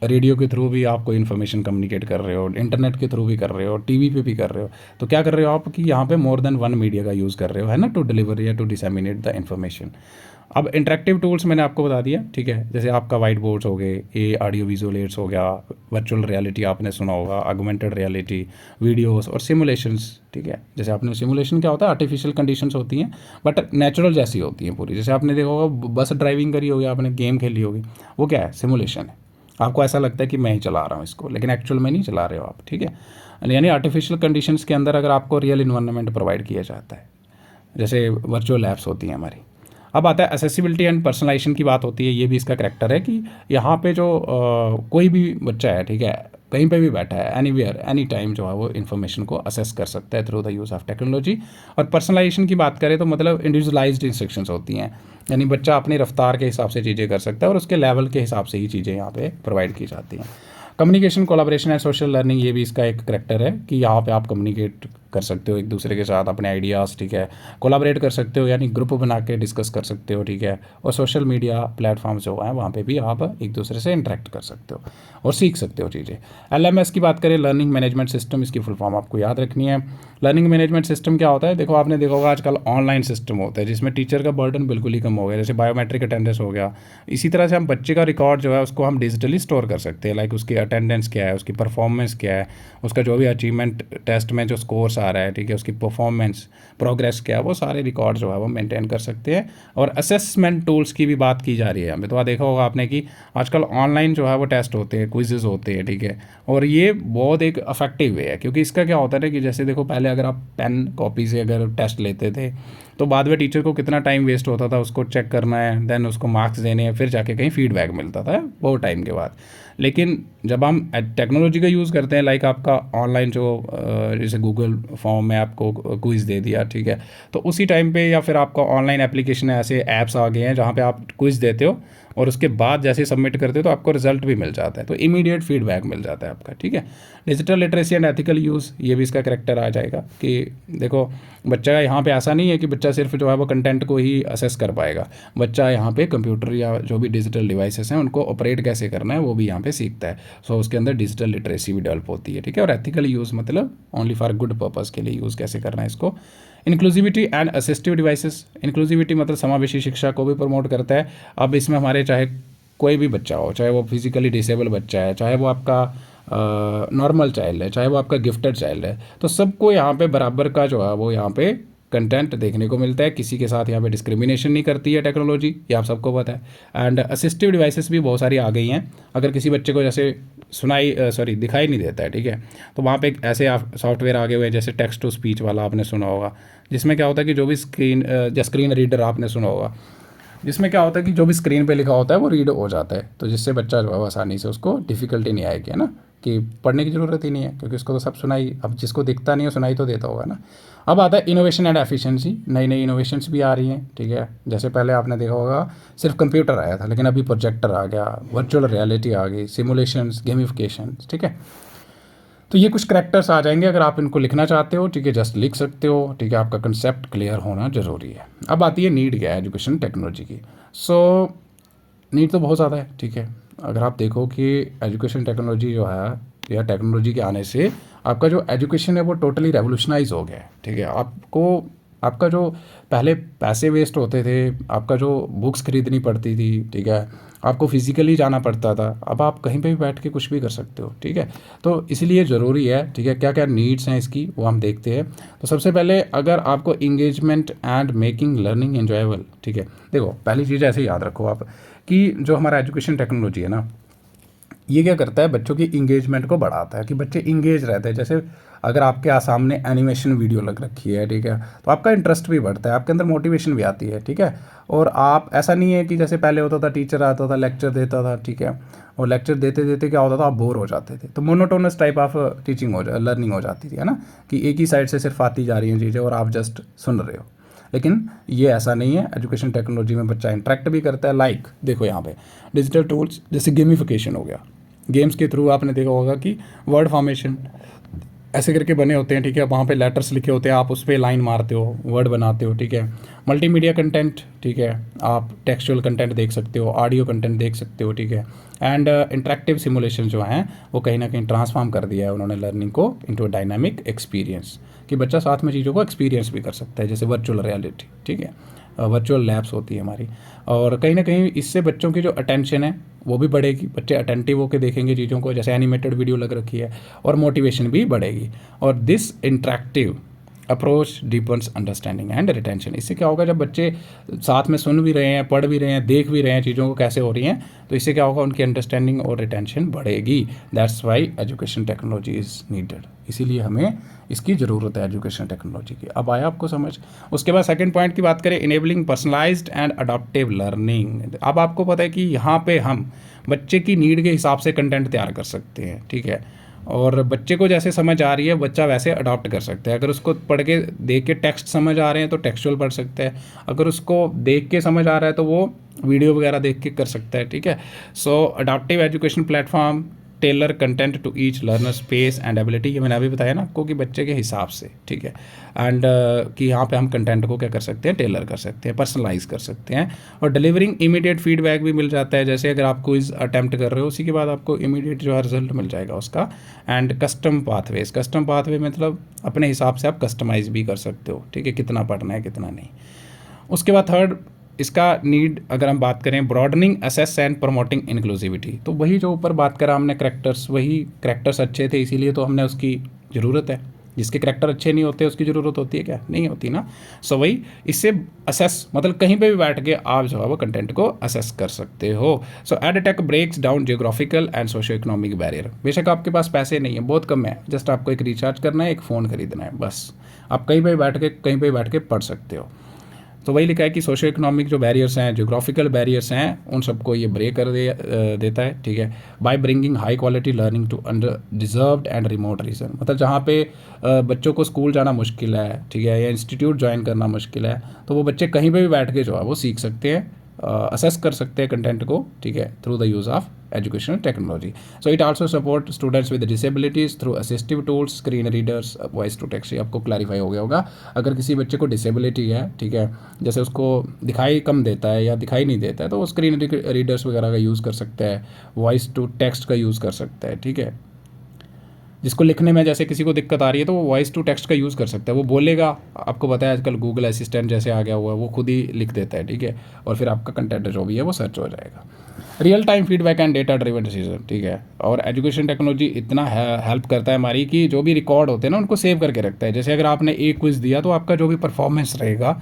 रेडियो के थ्रू भी आप कोई इन्फॉर्मेशन कम्युनिकेट कर रहे हो, इंटरनेट के थ्रू भी कर रहे हो, टीवी पे भी कर रहे हो, तो क्या कर रहे हो आप कि यहाँ पे मोर देन वन मीडिया का यूज़ कर रहे हो, है ना, टू डिलीवर या टू डिसैमिनेट द इन्फॉर्मेशन। अब इंटरेक्टिव टूल्स मैंने आपको बता दिया, ठीक है, जैसे आपका वाइट बोर्ड्स हो गए, ये ऑडियो विजुअल एड्स हो गया, वर्चुअल रियलिटी आपने सुना होगा, ऑगमेंटेड रियलिटी, वीडियोस और सिमुलेशंस, ठीक है। जैसे आपने सिमुलेशन क्या होता है, आर्टिफिशियल कंडीशंस होती हैं बट नेचुरल जैसी होती हैं पूरी। जैसे आपने देखा होगा बस ड्राइविंग करी होगी आपने, गेम खेली होगी, वो क्या है, सिमुलेशन है। आपको ऐसा लगता है कि मैं ही चला रहा हूँ इसको, लेकिन एक्चुअल में नहीं चला रहे हो आप, ठीक है। यानी आर्टिफिशियल कंडीशंस के अंदर अगर आपको रियल इन्वायरमेंट प्रोवाइड किया जाता है, जैसे वर्चुअल ऐप्स होती हैं हमारी। अब आता है एसेसिबिलिटी एंड पर्सनलाइजेशन की बात होती है, ये भी इसका करैक्टर है कि यहाँ पे जो कोई भी बच्चा है, ठीक है, कहीं पे भी बैठा है, एनीवेयर एनी टाइम जो है वो इन्फॉर्मेशन को असेस कर सकता है through the use of technology. और पर्सनलाइजेशन की बात करें तो मतलब इंडिविजुअलाइज्ड इंस्ट्रक्शंस होती हैं, यानी बच्चा अपनी रफ्तार के हिसाब से चीज़ें कर सकता है और उसके लेवल के हिसाब से ही चीज़ें यहाँ पे प्रोवाइड की जाती हैं। Communication, collaboration and social learning, ये भी इसका एक करैक्टर है कि यहाँ पे आप कम्युनिकेट कर सकते हो एक दूसरे के साथ अपने आइडियाज़, ठीक है, कोलैबोरेट कर सकते हो, यानी ग्रुप बना के डिस्कस कर सकते हो, ठीक है। और सोशल मीडिया प्लेटफॉर्म्स जो हैं वहाँ पे भी आप एक दूसरे से इंटरेक्ट कर सकते हो और सीख सकते हो चीज़ें। LMS की बात करें, लर्निंग मैनेजमेंट सिस्टम, इसकी फुल फॉर्म आपको याद रखनी है। लर्निंग मैनेजमेंट सिस्टम क्या होता है, देखो आपने देखा होगा आजकल ऑनलाइन सिस्टम होता है जिसमें टीचर का बर्डन बिल्कुल ही कम हो गया, जैसे बायोमेट्रिक अटेंडेंस हो गया। इसी तरह से हम बच्चे का रिकॉर्ड जो है उसको हम डिजिटली स्टोर कर सकते हैं, लाइक उसकी अटेंडेंस क्या है, उसकी परफॉर्मेंस क्या है, उसका जो भी अचीवमेंट टेस्ट में जो स्कोर्स आ रहा है, ठीक है, उसकी परफॉर्मेंस प्रोग्रेस क्या है, वो सारे रिकॉर्ड जो है वो मेंटेन कर सकते हैं। और असेसमेंट टूल्स की भी बात की जा रही है हमें, तो देखा होगा आपने कि आजकल ऑनलाइन जो है वो टेस्ट होते हैं, क्विजेज़ होते हैं, ठीक है। और ये बहुत एक अफेक्टिव वे है, क्योंकि इसका क्या होता है ना कि जैसे देखो पहले अगर आप पेन कॉपी से अगर टेस्ट लेते थे तो बाद में टीचर को कितना टाइम वेस्ट होता था, उसको चेक करना है, देन उसको मार्क्स देने हैं, फिर जाके कहीं फीडबैक मिलता था बहुत टाइम के बाद। लेकिन जब हम टेक्नोलॉजी का यूज़ करते हैं, लाइक आपका ऑनलाइन जो जैसे गूगल फॉर्म में आपको क्विज़ दे दिया, ठीक है, तो उसी टाइम पे या फिर आपका ऑनलाइन एप्लीकेशन ऐसे ऐप्स आ गए हैं जहाँ पे आप क्विज़ देते हो और उसके बाद जैसे सबमिट करते हो तो आपको रिजल्ट भी मिल जाता है, तो इमीडिएट फीडबैक मिल जाता है आपका, ठीक है। Digital literacy and ethical use, ये भी इसका करैक्टर आ जाएगा कि देखो बच्चा यहाँ पे ऐसा नहीं है कि बच्चा सिर्फ जो है वो कंटेंट को ही असेस कर पाएगा, बच्चा यहाँ पे कंप्यूटर या जो भी डिजिटल डिवाइसेस हैं उनको ऑपरेट कैसे करना है वो भी यहाँ पे सीखता है। सो उसके अंदर डिजिटल लिटरेसी भी डेवलप होती है, ठीक है। और एथिकल यूज़ मतलब ओनली फॉर गुड पर्पज़ के लिए यूज़ कैसे करना है इसको। Inclusivity and assistive devices, inclusivity मतलब समावेशी शिक्षा को भी प्रमोट करता है। अब इसमें हमारे चाहे कोई भी बच्चा हो, चाहे वो फिजिकली डिसेबल बच्चा है, चाहे वो आपका नॉर्मल चाइल्ड है, चाहे वो आपका गिफ्टेड चाइल्ड है, तो सबको यहाँ पे बराबर का जो है वो यहाँ पे कंटेंट देखने को मिलता है। किसी के साथ यहाँ पे डिस्क्रिमिनेशन नहीं करती है टेक्नोलॉजी, ये आप सबको पता है। एंड असिस्टिव डिवाइसेस भी बहुत सारी आ गई हैं। अगर किसी बच्चे को जैसे दिखाई नहीं देता है, ठीक है, तो वहाँ पे एक ऐसे सॉफ्टवेयर आगे हुए हैं जैसे टेक्स्ट टू स्पीच वाला आपने सुना होगा, जिसमें क्या होता है कि जो भी स्क्रीन रीडर आपने सुना होगा, जिसमें क्या होता है कि जो भी स्क्रीन पे लिखा होता है वो रीड हो जाता है, तो जिससे बच्चा जो है आसानी से उसको डिफ़िकल्टी नहीं आएगी, है ना, कि पढ़ने की ज़रूरत ही नहीं है क्योंकि उसको तो सब सुनाई, अब जिसको दिखता नहीं है सुनाई तो देता होगा ना। अब आता है इनोवेशन एंड एफिशिएंसी, नई नई इनोवेशंस भी आ रही हैं, ठीक है। जैसे पहले आपने देखा होगा सिर्फ कंप्यूटर आया था, लेकिन अभी प्रोजेक्टर आ गया, वर्चुअल रियलिटी आ गई, सिमुलेशंस, गेमिफिकेशन, ठीक है। तो ये कुछ करैक्टर्स आ जाएंगे, अगर आप इनको लिखना चाहते हो, ठीक है, जस्ट लिख सकते हो, ठीक है, आपका कंसेप्ट क्लियर होना ज़रूरी है। अब आती है नीड क्या है एजुकेशन टेक्नोलॉजी की। सो नीड तो बहुत ज़्यादा है, ठीक है। अगर आप देखो कि एजुकेशन टेक्नोलॉजी जो है या टेक्नोलॉजी के आने से आपका जो एजुकेशन है वो टोटली रेवोल्यूशनाइज हो गया है, ठीक है। आपको आपका जो पहले पैसे वेस्ट होते थे, आपका जो बुक्स खरीदनी पड़ती थी, ठीक है, आपको फिज़िकली जाना पड़ता था, अब आप कहीं पे भी बैठ के कुछ भी कर सकते हो, ठीक है। तो इसलिए ज़रूरी है, ठीक है, क्या क्या नीड्स हैं इसकी वो हम देखते हैं। तो सबसे पहले अगर आपको engagement and making learning enjoyable, ठीक है, देखो पहली चीज़ ऐसे याद रखो आप कि जो हमारा एजुकेशन टेक्नोलॉजी है ना, ये क्या करता है, बच्चों की इंगेजमेंट को बढ़ाता है कि बच्चे इंगेज रहते हैं। जैसे अगर आपके सामने एनिमेशन वीडियो लग रखी है, ठीक है, तो आपका इंटरेस्ट भी बढ़ता है, आपके अंदर मोटिवेशन भी आती है, ठीक है। और आप, ऐसा नहीं है कि जैसे पहले होता था टीचर आता था लेक्चर देता था, ठीक है, और लेक्चर देते देते क्या होता था, आप बोर हो जाते थे, तो monotonous type of teaching learning हो जाती थी, है ना, कि एक ही साइड से सिर्फ आती जा रही हैं चीज़ें और आप जस्ट सुन रहे हो। लेकिन ये ऐसा नहीं है, एजुकेशन टेक्नोलॉजी में बच्चा इंटरेक्ट भी करता है। लाइक देखो यहाँ पे डिजिटल टूल्स, जैसे गेमिफिकेशन हो गया, गेम्स के थ्रू आपने देखा होगा कि वर्ड फॉर्मेशन ऐसे करके बने होते हैं, ठीक है, वहाँ पे लेटर्स लिखे होते हैं, आप उस पर लाइन मारते हो, वर्ड बनाते हो, ठीक है। मल्टीमीडिया कंटेंट, ठीक है, आप टेक्सचुअल कंटेंट देख सकते हो, ऑडियो कंटेंट देख सकते हो, ठीक है। एंड इंटरेक्टिव सिमुलेशन जो हैं वो कहीं ना कहीं ट्रांसफॉर्म कर दिया है उन्होंने लर्निंग को इनटू डायनामिक एक्सपीरियंस, कि बच्चा साथ में चीज़ों को एक्सपीरियंस भी कर सकता है, जैसे वर्चुअल रियलिटी, ठीक है, वर्चुअल लैब्स होती है हमारी। और कहीं ना कहीं इससे बच्चों की जो अटेंशन है वो भी बढ़ेगी, बच्चे अटेंटिव होकर देखेंगे चीज़ों को, जैसे एनिमेटेड वीडियो लग रखी है, और मोटिवेशन भी बढ़ेगी। और this interactive approach deepens understanding and retention. इससे क्या होगा, जब बच्चे साथ में सुन भी रहे हैं, पढ़ भी रहे हैं, देख भी रहे हैं चीज़ों को कैसे हो रही हैं, तो इससे क्या होगा, उनकी अंडरस्टैंडिंग और रिटेंशन बढ़ेगी। That's why education technology is needed, इसीलिए हमें इसकी ज़रूरत है एजुकेशन टेक्नोलॉजी की। अब आया आपको समझ। उसके बाद सेकंड पॉइंट की बात करें, enabling personalised and adoptive learning. अब आपको पता है कि यहाँ पे हम बच्चे की नीड के हिसाब से कंटेंट तैयार कर सकते हैं, ठीक है, और बच्चे को जैसे समझ आ रही है बच्चा वैसे अडॉप्ट कर सकता है। अगर उसको पढ़ के देख के टेक्स्ट समझ आ रहे हैं तो टेक्सचुअल पढ़ सकता है, अगर उसको देख के समझ आ रहा है तो वो वीडियो वगैरह देख के कर सकता है, ठीक है। So adaptive education platform tailor content to each learner space and ability, ये मैंने अभी बताया ना आपको कि बच्चे के हिसाब से, ठीक है। एंड कि यहाँ पे हम कंटेंट को क्या कर सकते हैं, टेलर कर सकते हैं, पर्सनलाइज कर सकते हैं। और डिलीवरिंग इमीडिएट फीडबैक भी मिल जाता है, जैसे अगर आप क्विज अटैम्प्ट कर रहे हो उसी के बाद आपको इमीडिएट जो है रिजल्ट मिल जाएगा उसका। And custom pathways, custom pathway मतलब अपने हिसाब से आप कस्टमाइज़ भी कर सकते हो, ठीक है, कितना पढ़ना है कितना नहीं। उसके बाद थर्ड इसका नीड अगर हम बात करें, broadening assess and promoting inclusivity, तो वही जो ऊपर बात करा हमने करैक्टर्स, वही करैक्टर्स अच्छे थे इसीलिए तो हमने उसकी ज़रूरत है। जिसके करैक्टर अच्छे नहीं होते उसकी ज़रूरत होती है क्या, नहीं होती ना। सो वही इससे असेस मतलब कहीं पे भी बैठ के आप जो है वो कंटेंट को असेस कर सकते हो। So edtech breaks down geographical and socio economic barrier. बेशक आपके पास पैसे नहीं है, बहुत कम है, जस्ट आपको एक रिचार्ज करना है, एक फ़ोन खरीदना है, बस आप कहीं पे बैठ के पढ़ सकते हो। तो वही लिखा है कि सोशो इकोनॉमिक जो बैरियर्स हैं, ज्योग्राफिकल बैरियर्स हैं, उन सबको ये ब्रेक कर देता है, ठीक है। By bringing high quality learning to under deserved and remote region, मतलब जहाँ पे बच्चों को स्कूल जाना मुश्किल है, ठीक है, या इंस्टीट्यूट ज्वाइन करना मुश्किल है, तो वो बच्चे कहीं पे भी बैठ के जो है वो सीख सकते हैं, असेस कर सकते हैं कंटेंट को, ठीक है, through the use of educational technology. So it also support students with disabilities through assistive tools, screen readers, voice to text. आपको क्लैरिफाई हो गया होगा, अगर किसी बच्चे को डिसेबिलिटी है, ठीक है, जैसे उसको दिखाई कम देता है या दिखाई नहीं देता है, तो वो स्क्रीन रीडर्स वगैरह का यूज़ कर सकता है, वॉइस टू टेक्स्ट का यूज़ कर सकता है, ठीक है। जिसको लिखने में जैसे किसी को दिक्कत आ रही है तो वो वॉइस टू टेक्स्ट का यूज़ कर सकता है, वो बोलेगा, आपको पता है आजकल गूगल असिस्टेंट जैसे आ गया हुआ है, वो खुद ही लिख देता है, ठीक है, और फिर आपका कंटेंट जो भी है वो सर्च हो जाएगा। Real time feedback and data driven decision, ठीक है। और एजुकेशन टेक्नोलॉजी इतना हेल्प करता है हमारी कि जो भी रिकॉर्ड होते हैं ना उनको सेव करके रखता है। जैसे अगर आपने एक क्विज़ दिया तो आपका जो भी परफॉर्मेंस रहेगा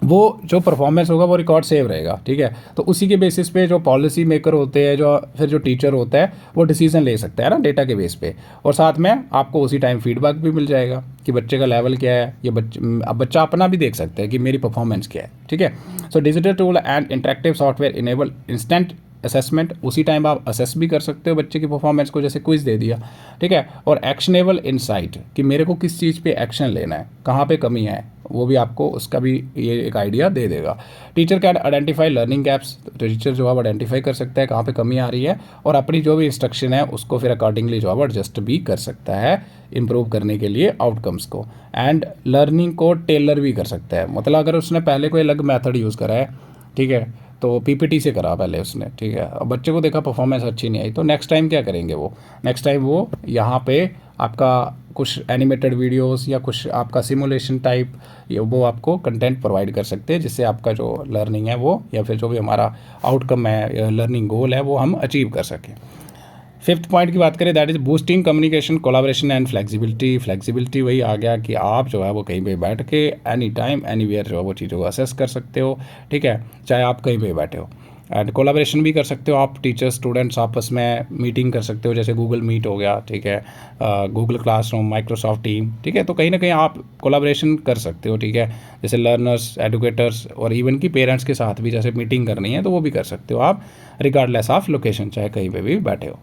वो जो परफॉर्मेंस होगा वो रिकॉर्ड सेव रहेगा, ठीक है। तो उसी के बेसिस पे जो पॉलिसी मेकर होते हैं, जो फिर जो टीचर होता है वो डिसीजन ले सकता है ना डेटा के बेस पे, और साथ में आपको उसी टाइम फीडबैक भी मिल जाएगा कि बच्चे का लेवल क्या है, ये अब बच्चा अपना भी देख सकता है कि मेरी परफॉर्मेंस क्या है, ठीक है। So digital tool and interactive software enable instant assessment, उसी टाइम आप असेस भी कर सकते हो बच्चे की परफॉर्मेंस को, जैसे क्विज दे दिया, ठीक है। और एक्शनेबल इंसाइट कि मेरे को किस चीज़ पे एक्शन लेना है, कहाँ पे कमी है, वो भी आपको उसका भी ये एक आइडिया दे देगा। Teacher can identify learning gaps, तो टीचर जो है आइडेंटिफाई कर सकता है कहाँ पे कमी आ रही है, और अपनी जो भी इंस्ट्रक्शन है उसको फिर अकॉर्डिंगली जो है एडजस्ट भी कर सकता है इम्प्रूव करने के लिए आउटकम्स को। एंड लर्निंग को टेलर भी कर सकता है, मतलब अगर उसने पहले कोई अलग मेथड यूज़ करा है, ठीक है, तो पीपीटी से करा पहले उसने, ठीक है, अब बच्चे को देखा परफॉर्मेंस अच्छी नहीं आई, तो नेक्स्ट टाइम क्या करेंगे वो, नेक्स्ट टाइम वो यहाँ पे आपका कुछ एनिमेटेड वीडियोस या कुछ आपका सिमुलेशन टाइप वो आपको कंटेंट प्रोवाइड कर सकते हैं, जिससे आपका जो लर्निंग है वो या फिर जो भी हमारा आउटकम है, लर्निंग गोल है, वो हम अचीव कर सकें। फिफ्थ पॉइंट की बात करें, that is boosting communication collaboration and flexibility. Flexibility वही आ गया कि आप जो है वो कहीं पे बैठ के एनी टाइम एनी वेयर जो है वो चीज़ों को असेस कर सकते हो, ठीक है, चाहे आप कहीं पे बैठे हो। एंड कोलाब्रेशन भी कर सकते हो आप, टीचर स्टूडेंट्स आपस में मीटिंग कर सकते हो, जैसे गूगल मीट हो गया, ठीक है, गूगल क्लासरूम, माइक्रोसॉफ्ट टीम, ठीक है। तो कहीं ना कहीं आप कोलाब्रेशन कर सकते हो, ठीक है, जैसे लर्नर्स, एडुकेटर्स और इवन की पेरेंट्स के साथ भी जैसे मीटिंग करनी है तो वो भी कर सकते हो आप, रिगार्डलेस ऑफ लोकेशन, चाहे कहीं पे भी बैठे हो।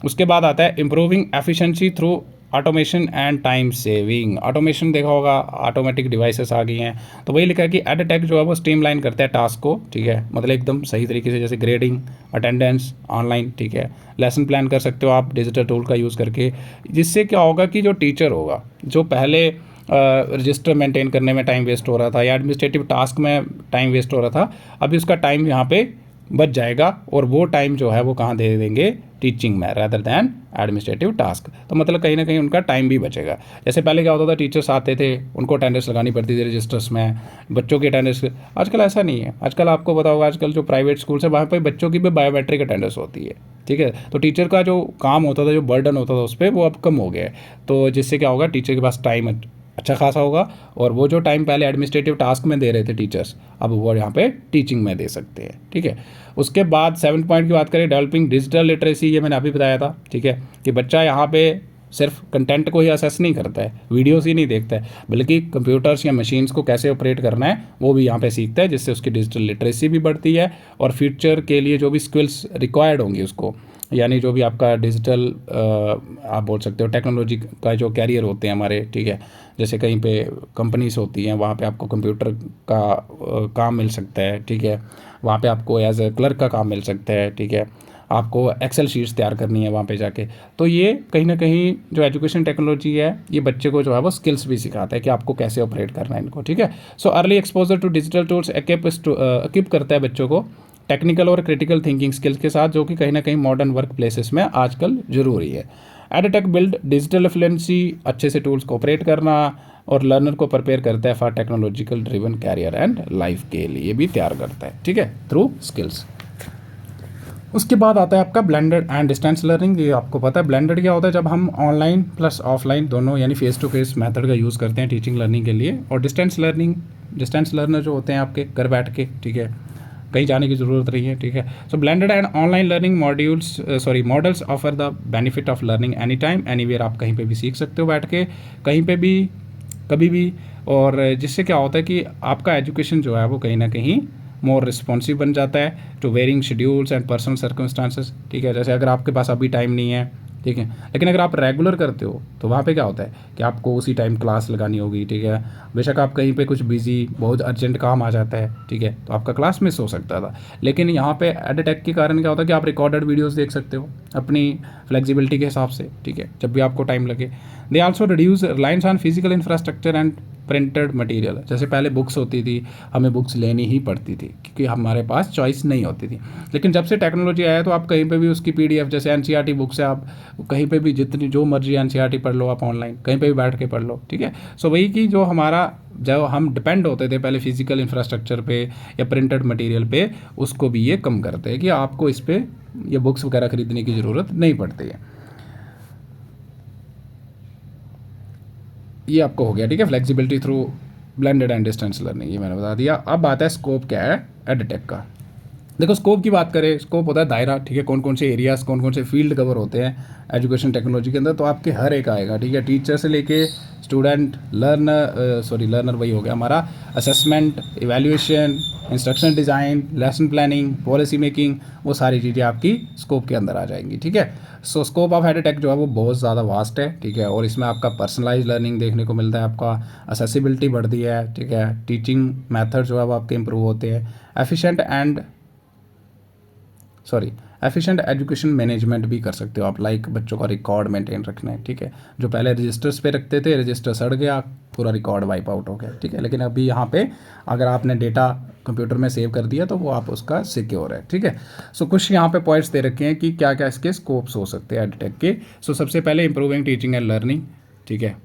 उसके बाद आता है improving efficiency through automation and time saving. Automation देखा होगा, ऑटोमेटिक डिवाइसेस आ गई हैं, तो वही लिखा है कि एडटेक जो है वो स्ट्रीमलाइन करता है टास्क को, ठीक है, मतलब एकदम सही तरीके से, जैसे ग्रेडिंग, अटेंडेंस ऑनलाइन, ठीक है, लेसन प्लान कर सकते हो आप डिजिटल टूल का यूज़ करके, जिससे क्या होगा कि जो टीचर होगा, जो पहले रजिस्टर मेंटेन करने में टाइम वेस्ट हो रहा था या एडमिनिस्ट्रेटिव टास्क में टाइम वेस्ट हो रहा था, अभी उसका टाइम यहाँ पे बच जाएगा और वो टाइम जो है वो कहाँ दे देंगे, टीचिंग में, रादर दैन एडमिनिस्ट्रेटिव टास्क। तो मतलब कहीं ना कहीं उनका टाइम भी बचेगा। जैसे पहले क्या होता था, टीचर्स आते थे, उनको अटेंडेंस लगानी पड़ती थी रजिस्टर्स में, बच्चों की अटेंडेंस। आजकल ऐसा नहीं है, आजकल आपको पता होगा, आजकल जो प्राइवेट स्कूल्स है वहाँ पर बच्चों की भी बायोमेट्रिक अटेंडेंस होती है, ठीक है। तो टीचर का जो काम होता था, जो बर्डन होता था उस पर, वो अब कम हो गया है। तो जिससे क्या होगा, टीचर के पास टाइम अच्छा खासा होगा और वो जो टाइम पहले एडमिनिस्ट्रेटिव टास्क में दे रहे थे टीचर्स, अब वो यहाँ पे टीचिंग में दे सकते हैं, ठीक है। उसके बाद 7 पॉइंट की बात करें, डेवलपिंग डिजिटल लिटरेसी, ये मैंने अभी बताया था, ठीक है, कि बच्चा यहाँ पे सिर्फ कंटेंट को ही असेस नहीं करता है, वीडियोस ही नहीं देखता है, बल्कि कंप्यूटर्स या मशीन्स को कैसे ऑपरेट करना है वो भी यहाँ पे सीखता है, जिससे उसकी डिजिटल लिटरेसी भी बढ़ती है और फ्यूचर के लिए जो भी स्किल्स रिक्वायर्ड होंगी उसको, यानी जो भी आपका डिजिटल आप बोल सकते हो टेक्नोलॉजी का जो कैरियर होते हैं हमारे, ठीक है, जैसे कहीं पे कंपनीज होती हैं वहाँ पे आपको कंप्यूटर का काम मिल सकता है, ठीक है, वहाँ पे आपको एज ए क्लर्क का काम मिल सकता है, ठीक है, आपको एक्सेल शीट्स तैयार करनी है वहाँ पे जाके। तो ये कहीं ना कहीं जो एजुकेशन टेक्नोलॉजी है, ये बच्चे को जो है वो स्किल्स भी सिखाता है कि आपको कैसे ऑपरेट करना है इनको, ठीक है। So early exposure to digital tools equip करता है बच्चों को टेक्निकल और क्रिटिकल थिंकिंग स्किल्स के साथ, जो कि कहीं ना कहीं मॉडर्न वर्क प्लेसेस में आजकल ज़रूरी है। एडटेक बिल्ड डिजिटल एफ्लुएंसी, अच्छे से टूल्स को ऑपरेट करना और लर्नर को प्रिपेयर करता है for technological driven career and life के लिए भी तैयार करता है, ठीक है, थ्रू स्किल्स। उसके बाद आता है आपका ब्लेंडेड एंड डिस्टेंस लर्निंग। ये आपको पता है ब्लेंडेड क्या होता है, जब हम ऑनलाइन प्लस ऑफलाइन दोनों यानी फेस टू फेस मेथड का यूज़ करते हैं टीचिंग लर्निंग के लिए। और डिस्टेंस लर्नर जो होते हैं आपके घर बैठ के, ठीक है, कहीं जाने की ज़रूरत नहीं है, ठीक है। So blended and online learning models offer the benefit of learning any time anywhere. आप कहीं पे भी सीख सकते हो बैठ के, कहीं पे भी, कभी भी, और जिससे क्या होता है कि आपका एजुकेशन जो है वो कहीं ना कहीं मोर रिस्पॉन्सिव बन जाता है to varying schedules and personal circumstances, ठीक है। जैसे अगर आपके पास अभी टाइम नहीं है, ठीक है, लेकिन अगर आप रेगुलर करते हो तो वहाँ पे क्या होता है कि आपको उसी टाइम क्लास लगानी होगी, ठीक है। बेशक आप कहीं पे कुछ बिजी, बहुत अर्जेंट काम आ जाता है, ठीक है, तो आपका क्लास मिस हो सकता था, लेकिन यहाँ पे एडटेक के कारण क्या होता है कि आप रिकॉर्डेड वीडियोस देख सकते हो अपनी फ्लेक्सिबिलिटी के हिसाब से, ठीक है, जब भी आपको टाइम लगे। They also reduce reliance on physical infrastructure and printed material. जैसे पहले बुक्स होती थी, हमें बुक्स लेनी ही पड़ती थी क्योंकि हमारे पास चॉइस नहीं होती थी, लेकिन जब से टेक्नोलॉजी आया तो आप कहीं पे भी उसकी पीडीएफ, जैसे एनसीईआरटी बुक्स है, आप कहीं पे भी जितनी जो मर्जी एनसीईआरटी पढ़ लो, आप ऑनलाइन कहीं पे भी बैठ के पढ़ लो, ठीक है। सो वही कि जो हमारा, जब हम डिपेंड होते थे पहले फिजिकल इंफ्रास्ट्रक्चर पे या प्रिंटेड मटेरियल पे, उसको भी ये कम करते हैं कि आपको इस पर ये बुक्स वगैरह खरीदने की ज़रूरत नहीं पड़ती है। ये आपको हो गया, ठीक है, flexibility through blended and distance learning, ये मैंने बता दिया। अब आता है स्कोप क्या है एडटेक का। देखो स्कोप की बात करें, स्कोप होता है दायरा, ठीक है, कौन कौन से एरियाज, कौन कौन से फील्ड कवर होते हैं एजुकेशन टेक्नोलॉजी के अंदर, तो आपके हर एक आएगा, ठीक है, टीचर से लेके स्टूडेंट, लर्नर वही हो गया हमारा, assessment, evaluation, instruction design, lesson planning, policy making, वो सारी चीज़ें आपकी स्कोप के अंदर आ जाएंगी, ठीक है। सो स्कोप ऑफ एडटेक जो है वो बहुत ज़्यादा वास्ट है, ठीक है, और इसमें आपका पर्सनलाइज लर्निंग देखने को मिलता है, आपका असेसिबिलिटी बढ़ती है, ठीक है, टीचिंग मेथड जो है वो आपके इंप्रूव होते हैं, एफिशिएंट एजुकेशन मैनेजमेंट भी कर सकते हो आप, लाइक बच्चों का रिकॉर्ड मेंटेन रखना है, ठीक है, जो पहले रजिस्टर्स पे रखते थे, रजिस्टर सड़ गया, पूरा रिकॉर्ड वाइप आउट हो गया, ठीक है, लेकिन अभी यहाँ पे अगर आपने डेटा कंप्यूटर में सेव कर दिया तो वो आप उसका सिक्योर है, ठीक है। सो कुछ यहाँ पे पॉइंट्स दे रखे हैं कि क्या क्या इसके स्कोप्स हो सकते हैं एडटेक के। सो सबसे पहले इंप्रूविंग टीचिंग एंड लर्निंग, ठीक है,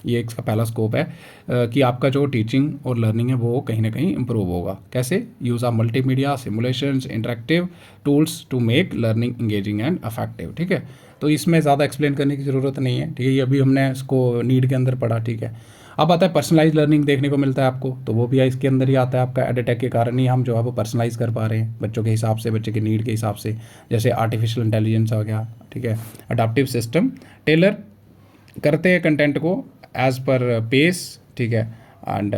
ये इसका पहला स्कोप है कि आपका जो टीचिंग और लर्निंग है वो कहीं ना कहीं इंप्रूव होगा। कैसे? Use of multimedia, simulations, interactive tools to make learning engaging and effective, ठीक है। तो इसमें ज़्यादा एक्सप्लेन करने की ज़रूरत नहीं है, ठीक है, ये अभी हमने इसको नीड के अंदर पढ़ा, ठीक है। अब आता है पर्सनलाइज लर्निंग देखने को मिलता है आपको, तो वो भी है इसके अंदर ही आता है आपका। एडटेक के कारण ही हम जो है वो पर्सनलाइज कर पा रहे हैं बच्चों के हिसाब से, बच्चे के नीड के हिसाब से। जैसे आर्टिफिशियल इंटेलिजेंस आ गया, ठीक है, अडाप्टिव सिस्टम टेलर करते हैं कंटेंट को एज पर पेस, ठीक है, and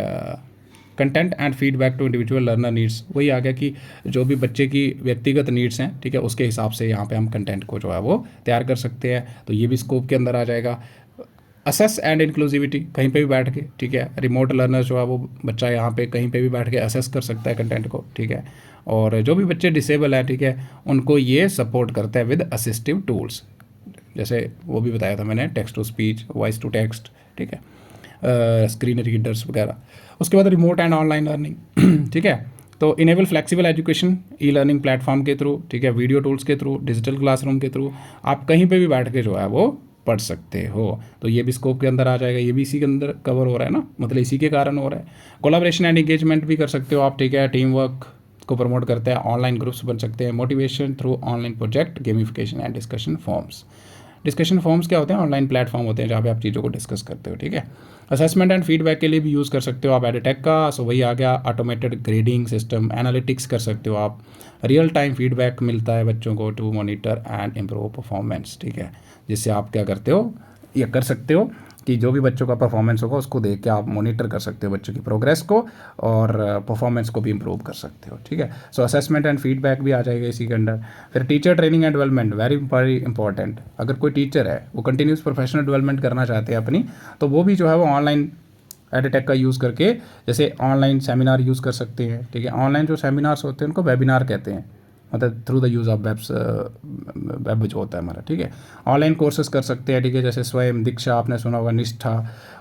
content and feedback to individual learner needs. वही आ गया कि जो भी बच्चे की व्यक्तिगत नीड्स हैं, ठीक है, उसके हिसाब से यहाँ पे हम कंटेंट को जो है वो तैयार कर सकते हैं, तो ये भी स्कोप के अंदर आ जाएगा। असेस एंड इंक्लूसिविटी, कहीं पे भी बैठ के, ठीक है, रिमोट लर्नर जो है वो बच्चा यहाँ पे कहीं पे भी बैठ के असेस कर सकता है कंटेंट को, ठीक है। और जो भी बच्चे डिसेबल हैं, ठीक है, उनको ये सपोर्ट करता है विद असिस्टिव टूल्स, जैसे वो भी बताया था मैंने, text to speech, voice to text, ठीक है, स्क्रीन रीडर्स वगैरह। उसके बाद रिमोट एंड ऑनलाइन लर्निंग, ठीक है, तो enable flexible education e learning platform के थ्रू, ठीक है, वीडियो टूल्स के थ्रू, डिजिटल क्लासरूम के थ्रू आप कहीं पे भी बैठ के जो है वो पढ़ सकते हो, तो ये भी स्कोप के अंदर आ जाएगा। ये भी इसी के अंदर कवर हो रहा है ना, मतलब इसी के कारण हो रहा है। कोलैबोरेशन एंड एंगेजमेंट भी कर सकते हो आप, ठीक है, टीम वर्क को प्रमोट करते हैं, ऑनलाइन ग्रुप्स बन सकते हैं, motivation through online project, gamification and discussion forms. Discussion forms क्या होते हैं? ऑनलाइन प्लेटफॉर्म होते हैं जहाँ पे आप चीज़ों को डिस्कस करते हो, ठीक है। असेसमेंट एंड फीडबैक के लिए भी यूज़ कर सकते हो आप एडटेक का, सो वही आ गया ऑटोमेटेड ग्रेडिंग सिस्टम, एनालिटिक्स कर सकते हो आप, रियल टाइम फीडबैक मिलता है बच्चों को to monitor and improve performance, ठीक है, जिससे आप क्या करते हो, ये कर सकते हो कि जो भी बच्चों का परफॉर्मेंस होगा उसको देख के आप मॉनिटर कर सकते हो बच्चों की प्रोग्रेस को, और परफॉर्मेंस को भी इम्प्रूव कर सकते हो, ठीक है। सो असेसमेंट एंड फीडबैक भी आ जाएगा इसी के अंडर। फिर teacher training and development, very important. अगर कोई टीचर है वो कंटिन्यूस प्रोफेशनल डेवलपमेंट करना चाहते हैं अपनी, तो वो भी जो है वो ऑनलाइन एडटेक का यूज़ करके, जैसे ऑनलाइन सेमिनार यूज़ कर सकते हैं, ठीक है। ऑनलाइन जो सेमिनार्स होते हैं उनको वेबिनार कहते हैं, मतलब through the use of web जो होता है हमारा, ठीक है। ऑनलाइन कोर्सेज कर सकते हैं, ठीक है, जैसे स्वयं, दीक्षा आपने सुना होगा, निष्ठा।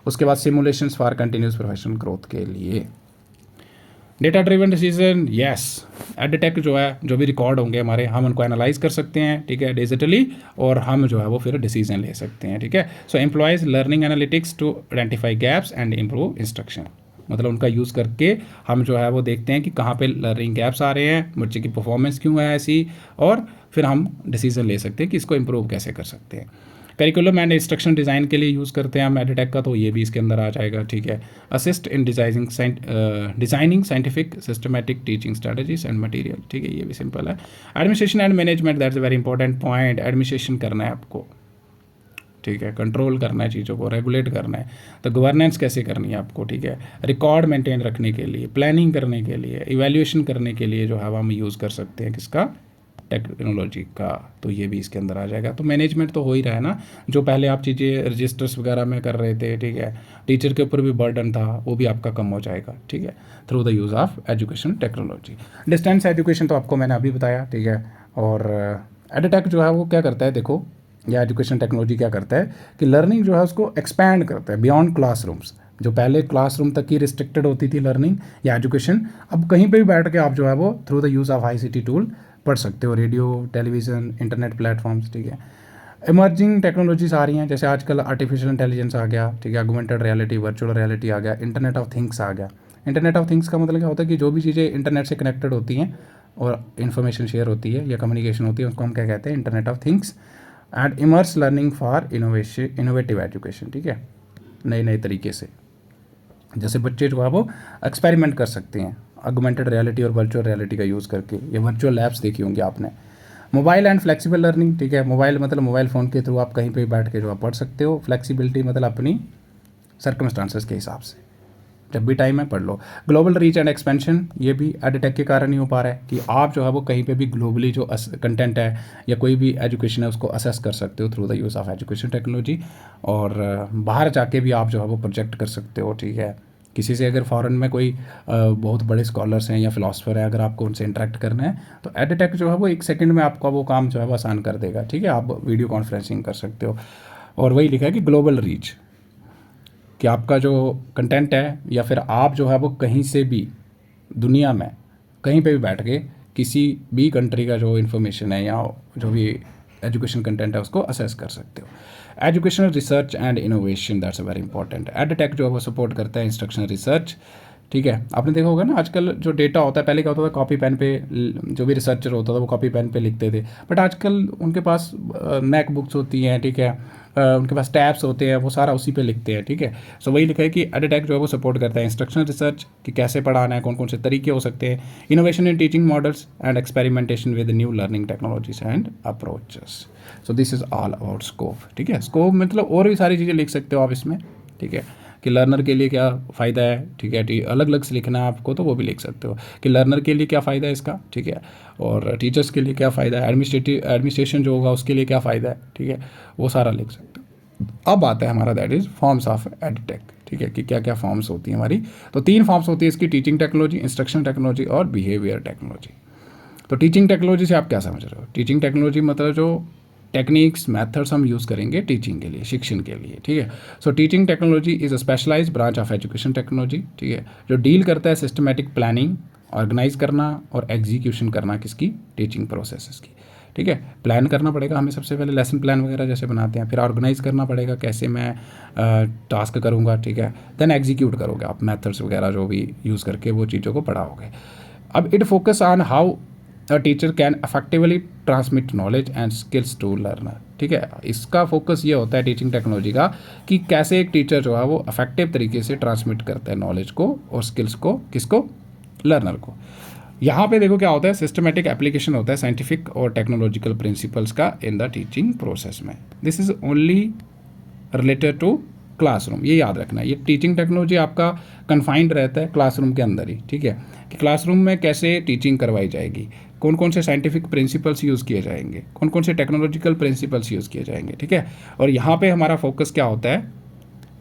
उसके बाद simulations for continuous professional growth के लिए। Data driven decision, yes, edtech जो है, जो भी रिकॉर्ड होंगे हमारे, हम उनको एनालाइज कर सकते हैं, ठीक है, डिजिटली, और हम जो है वो फिर डिसीजन ले सकते हैं, ठीक है। So employs learning analytics to identify gaps and improve instruction, मतलब उनका यूज़ करके हम जो है वो देखते हैं कि कहाँ पे लर्निंग गैप्स आ रहे हैं, बच्चे की परफॉर्मेंस क्यों है ऐसी, और फिर हम डिसीजन ले सकते हैं कि इसको इम्प्रूव कैसे कर सकते हैं। करिकुलम एंड इंस्ट्रक्शन डिज़ाइन के लिए यूज़ करते हैं हम एडटेक का, तो ये भी इसके अंदर आ जाएगा, ठीक है। Assist in designing scientific systematic teaching strategies and material, ठीक है, ये भी सिंपल है। Administration and management, that's a very important point. Administration करना है आपको, ठीक है, कंट्रोल करना है चीज़ों को, रेगुलेट करना है, तो गवर्नेंस कैसे करनी है आपको, ठीक है, रिकॉर्ड मेंटेन रखने के लिए, प्लानिंग करने के लिए, इवैल्यूएशन करने के लिए जो है हम यूज़ कर सकते हैं किसका, टेक्नोलॉजी का, तो ये भी इसके अंदर आ जाएगा। तो मैनेजमेंट तो हो ही रहा है ना, जो पहले आप चीज़ें रजिस्टर्स वगैरह में कर रहे थे, ठीक है, टीचर के ऊपर भी बर्डन था, वो भी आपका कम हो जाएगा, ठीक है, through the use of education technology. Distance education तो आपको मैंने अभी बताया, ठीक है। और एडटेक जो है वो क्या करता है, देखो, या एजुकेशन टेक्नोलॉजी क्या करता है कि लर्निंग जो है उसको एक्सपैंड करता है बियॉन्ड क्लासरूम्स। जो पहले क्लासरूम तक ही रिस्ट्रिक्टेड होती थी लर्निंग या एजुकेशन, अब कहीं पे भी बैठ के आप जो है वो through the use of ICT tool पढ़ सकते हो, रेडियो, टेलीविज़न, इंटरनेट प्लेटफॉर्म्स, ठीक है। इमर्जिंग टेक्नोलॉजीज आ रही हैं, जैसे आजकल आर्टिफिशियल इंटेलिजेंस आ गया, ठीक है, ऑगमेंटेड रियलिटी, वर्चुअल रियलिटी आ गया, इंटरनेट ऑफ थिंग्स आ गया। इंटरनेट ऑफ थिंग्स का मतलब क्या होता है कि जो भी चीज़ें इंटरनेट से कनेक्टेड होती हैं और इन्फॉर्मेशन शेयर होती है या कम्युनिकेशन होती है, उसको हम क्या कहते हैं, internet of things. And immerse learning for innovative education, ठीक है, नए नए तरीके से, जैसे बच्चे जो है वो एक्सपेरिमेंट कर सकते हैं ऑगमेंटेड रियलिटी और वर्चुअल रियलिटी का यूज़ करके। ये वर्चुअल लैब्स देखी होंगी आपने। मोबाइल एंड फ्लेक्सिबल लर्निंग, ठीक है, मोबाइल मतलब मोबाइल फ़ोन के थ्रू आप कहीं पे बैठ के जो आप पढ़ सकते हो। फ्लेक्सिबिलिटी मतलब अपनी सर्कमस्टांसेस के हिसाब से, जब भी टाइम है पढ़ लो। ग्लोबल रीच एंड एक्सपेंशन, ये भी एडटेक के कारण ही हो पा रहा है कि आप जो है वो कहीं पे भी ग्लोबली जो कंटेंट है या कोई भी एजुकेशन है उसको असेस कर सकते हो through the use of education technology, और बाहर जाके भी आप जो है वो प्रोजेक्ट कर सकते हो, ठीक है। किसी से अगर फॉरेन में कोई बहुत बड़े स्कॉलर्स हैं या फिलोसफर हैं, अगर आपको उनसे इंटरेक्ट करना है तो एडटेक जो है वो 1 सेकंड में आपका वो काम जो है वो आसान कर देगा, ठीक है। आप वीडियो कॉन्फ्रेंसिंग कर सकते हो। और वही लिखा है कि ग्लोबल रीच, कि आपका जो कंटेंट है या फिर आप जो है वो कहीं से भी दुनिया में कहीं पे भी बैठ के किसी भी कंट्री का जो इन्फॉर्मेशन है या जो भी एजुकेशन कंटेंट है उसको असेस कर सकते हो। Educational research and innovation, that's a very important. Edtech जो है वो सपोर्ट करता है इंस्ट्रक्शनल रिसर्च, ठीक है। आपने देखा होगा ना, आजकल जो डेटा होता है, पहले क्या होता था, कॉपी पेन पे जो भी रिसर्चर होता था वो कॉपी पेन पे लिखते थे, बट आजकल उनके पास मैक बुक्स होती हैं, ठीक है, उनके पास टैब्स होते हैं, वो सारा उसी पे लिखते हैं, ठीक है। सो वही लिखा है कि एडटेक जो है वो सपोर्ट करता है इंस्ट्रक्शनल रिसर्च कि कैसे पढ़ाना है, कौन कौन से तरीके हो सकते हैं, innovation in teaching models and experimentation with new learning technologies and approaches. So this is all about scope, ठीक है। स्कोप मतलब और भी सारी चीज़ें लिख सकते हो आप इसमें, ठीक है, कि लर्नर के लिए क्या फ़ायदा है, ठीक है, अलग अलग से लिखना है आपको तो वो भी लिख सकते हो कि लर्नर के लिए क्या फ़ायदा है इसका, ठीक है, और टीचर्स के लिए क्या फ़ायदा है, एडमिनिस्ट्रेशन जो होगा उसके लिए क्या फ़ायदा है, ठीक है, वो सारा लिख सकते हो। अब आता है हमारा that is forms of edtech, ठीक है, कि क्या क्या फॉर्म्स होती हैं हमारी। तो 3 फॉर्म्स होती है इसकी, टीचिंग टेक्नोलॉजी, इंस्ट्रक्शन टेक्नोलॉजी और बिहेवियर टेक्नोलॉजी। तो टीचिंग टेक्नोलॉजी से आप क्या समझ रहे हो? टीचिंग टेक्नोलॉजी मतलब जो टेक्निक्स मेथड्स हम यूज़ करेंगे टीचिंग के लिए, शिक्षण के लिए, ठीक है। So teaching technology is a specialized branch of education technology, ठीक है, जो डील करता है सिस्टमेटिक प्लानिंग, ऑर्गेनाइज करना और एग्जीक्यूशन करना किसकी, टीचिंग प्रोसेसेस की, ठीक है। प्लान करना पड़ेगा हमें सबसे पहले, लेसन प्लान वगैरह जैसे बनाते हैं, फिर ऑर्गेनाइज करना पड़ेगा कैसे मैं टास्क करूँगा, ठीक है, देन एग्जीक्यूट करोगे आप मेथड्स वगैरह जो भी यूज़ करके वो चीज़ों को पढ़ाओगे। अब it focus on how a teacher can effectively transmit knowledge and skills to learner, ठीक है। इसका फोकस ये होता है टीचिंग टेक्नोलॉजी का कि कैसे एक टीचर जो है वो अफेक्टिव तरीके से ट्रांसमिट करता है नॉलेज को और स्किल्स को, किसको, लर्नर को। यहाँ पे देखो क्या होता है, सिस्टमेटिक एप्लीकेशन होता है साइंटिफिक और टेक्नोलॉजिकल प्रिंसिपल्स का इन द टीचिंग प्रोसेस में। This is only related to classroom, ये याद रखना है। ये टीचिंग टेक्नोलॉजी आपका कन्फाइंड रहता है क्लासरूम के अंदर ही, ठीक है, कि क्लासरूम में कैसे टीचिंग करवाई जाएगी, कौन कौन से साइंटिफिक प्रिंसिपल्स यूज़ किए जाएंगे, कौन कौन से टेक्नोलॉजिकल प्रिंसिपल्स यूज़ किए जाएंगे, ठीक है। और यहाँ पे हमारा फोकस क्या होता है,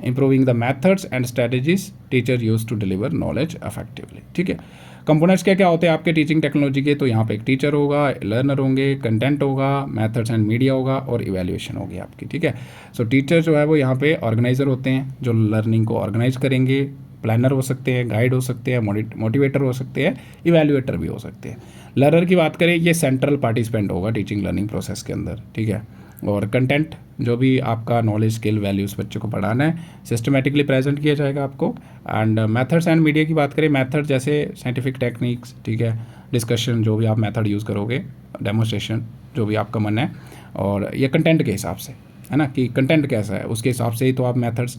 improving the methods and strategies teacher use to deliver knowledge effectively, ठीक है। कंपोनेंट्स क्या क्या होते हैं आपके टीचिंग टेक्नोलॉजी के, तो यहाँ पे एक टीचर होगा, लर्नर होंगे, कंटेंट होगा, मेथड्स एंड मीडिया होगा और इवैल्यूएशन होगी आपकी, ठीक है। सो टीचर जो है वो यहाँ पे ऑर्गेनाइजर होते हैं जो लर्निंग को ऑर्गेनाइज करेंगे, प्लानर हो सकते हैं, गाइड हो सकते हैं, मोटिवेटर हो सकते हैं, इवैल्यूएटर भी हो सकते हैं। लर्नर की बात करें, ये सेंट्रल पार्टिसिपेंट होगा टीचिंग लर्निंग प्रोसेस के अंदर, ठीक है। और कंटेंट जो भी आपका नॉलेज स्किल वैल्यूज़ बच्चों को पढ़ाना है सिस्टमेटिकली प्रेजेंट किया जाएगा आपको। एंड मेथड्स एंड मीडिया की बात करें, मेथड जैसे साइंटिफिक टेक्निक्स, ठीक है, डिस्कशन जो भी आप मेथड यूज़ करोगे, डेमोस्ट्रेशन जो भी आपका मन है, और ये कंटेंट के हिसाब से है ना, कि कंटेंट कैसा है उसके हिसाब से ही तो आप मेथड्स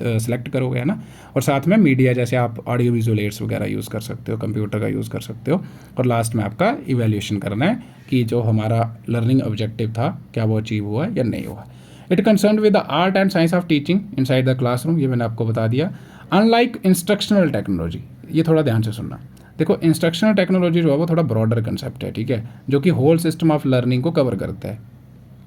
सेलेक्ट करोगे, है ना। और साथ में मीडिया जैसे आप ऑडियो विजुअल एड्स वगैरह यूज़ कर सकते हो, कंप्यूटर का यूज़ कर सकते हो। और लास्ट में आपका इवैल्यूएशन करना है कि जो हमारा लर्निंग ऑब्जेक्टिव था क्या वो अचीव हुआ या नहीं हुआ। It concern with the art and science of teaching inside the classroom, ये मैंने आपको बता दिया। अनलाइक इंस्ट्रक्शनल टेक्नोलॉजी, ये थोड़ा ध्यान से सुनना। देखो इंस्ट्रक्शनल टेक्नोलॉजी जो है वो थोड़ा ब्रॉडर कंसेप्ट है, ठीक है, जो कि होल सिस्टम ऑफ लर्निंग को कवर करता है।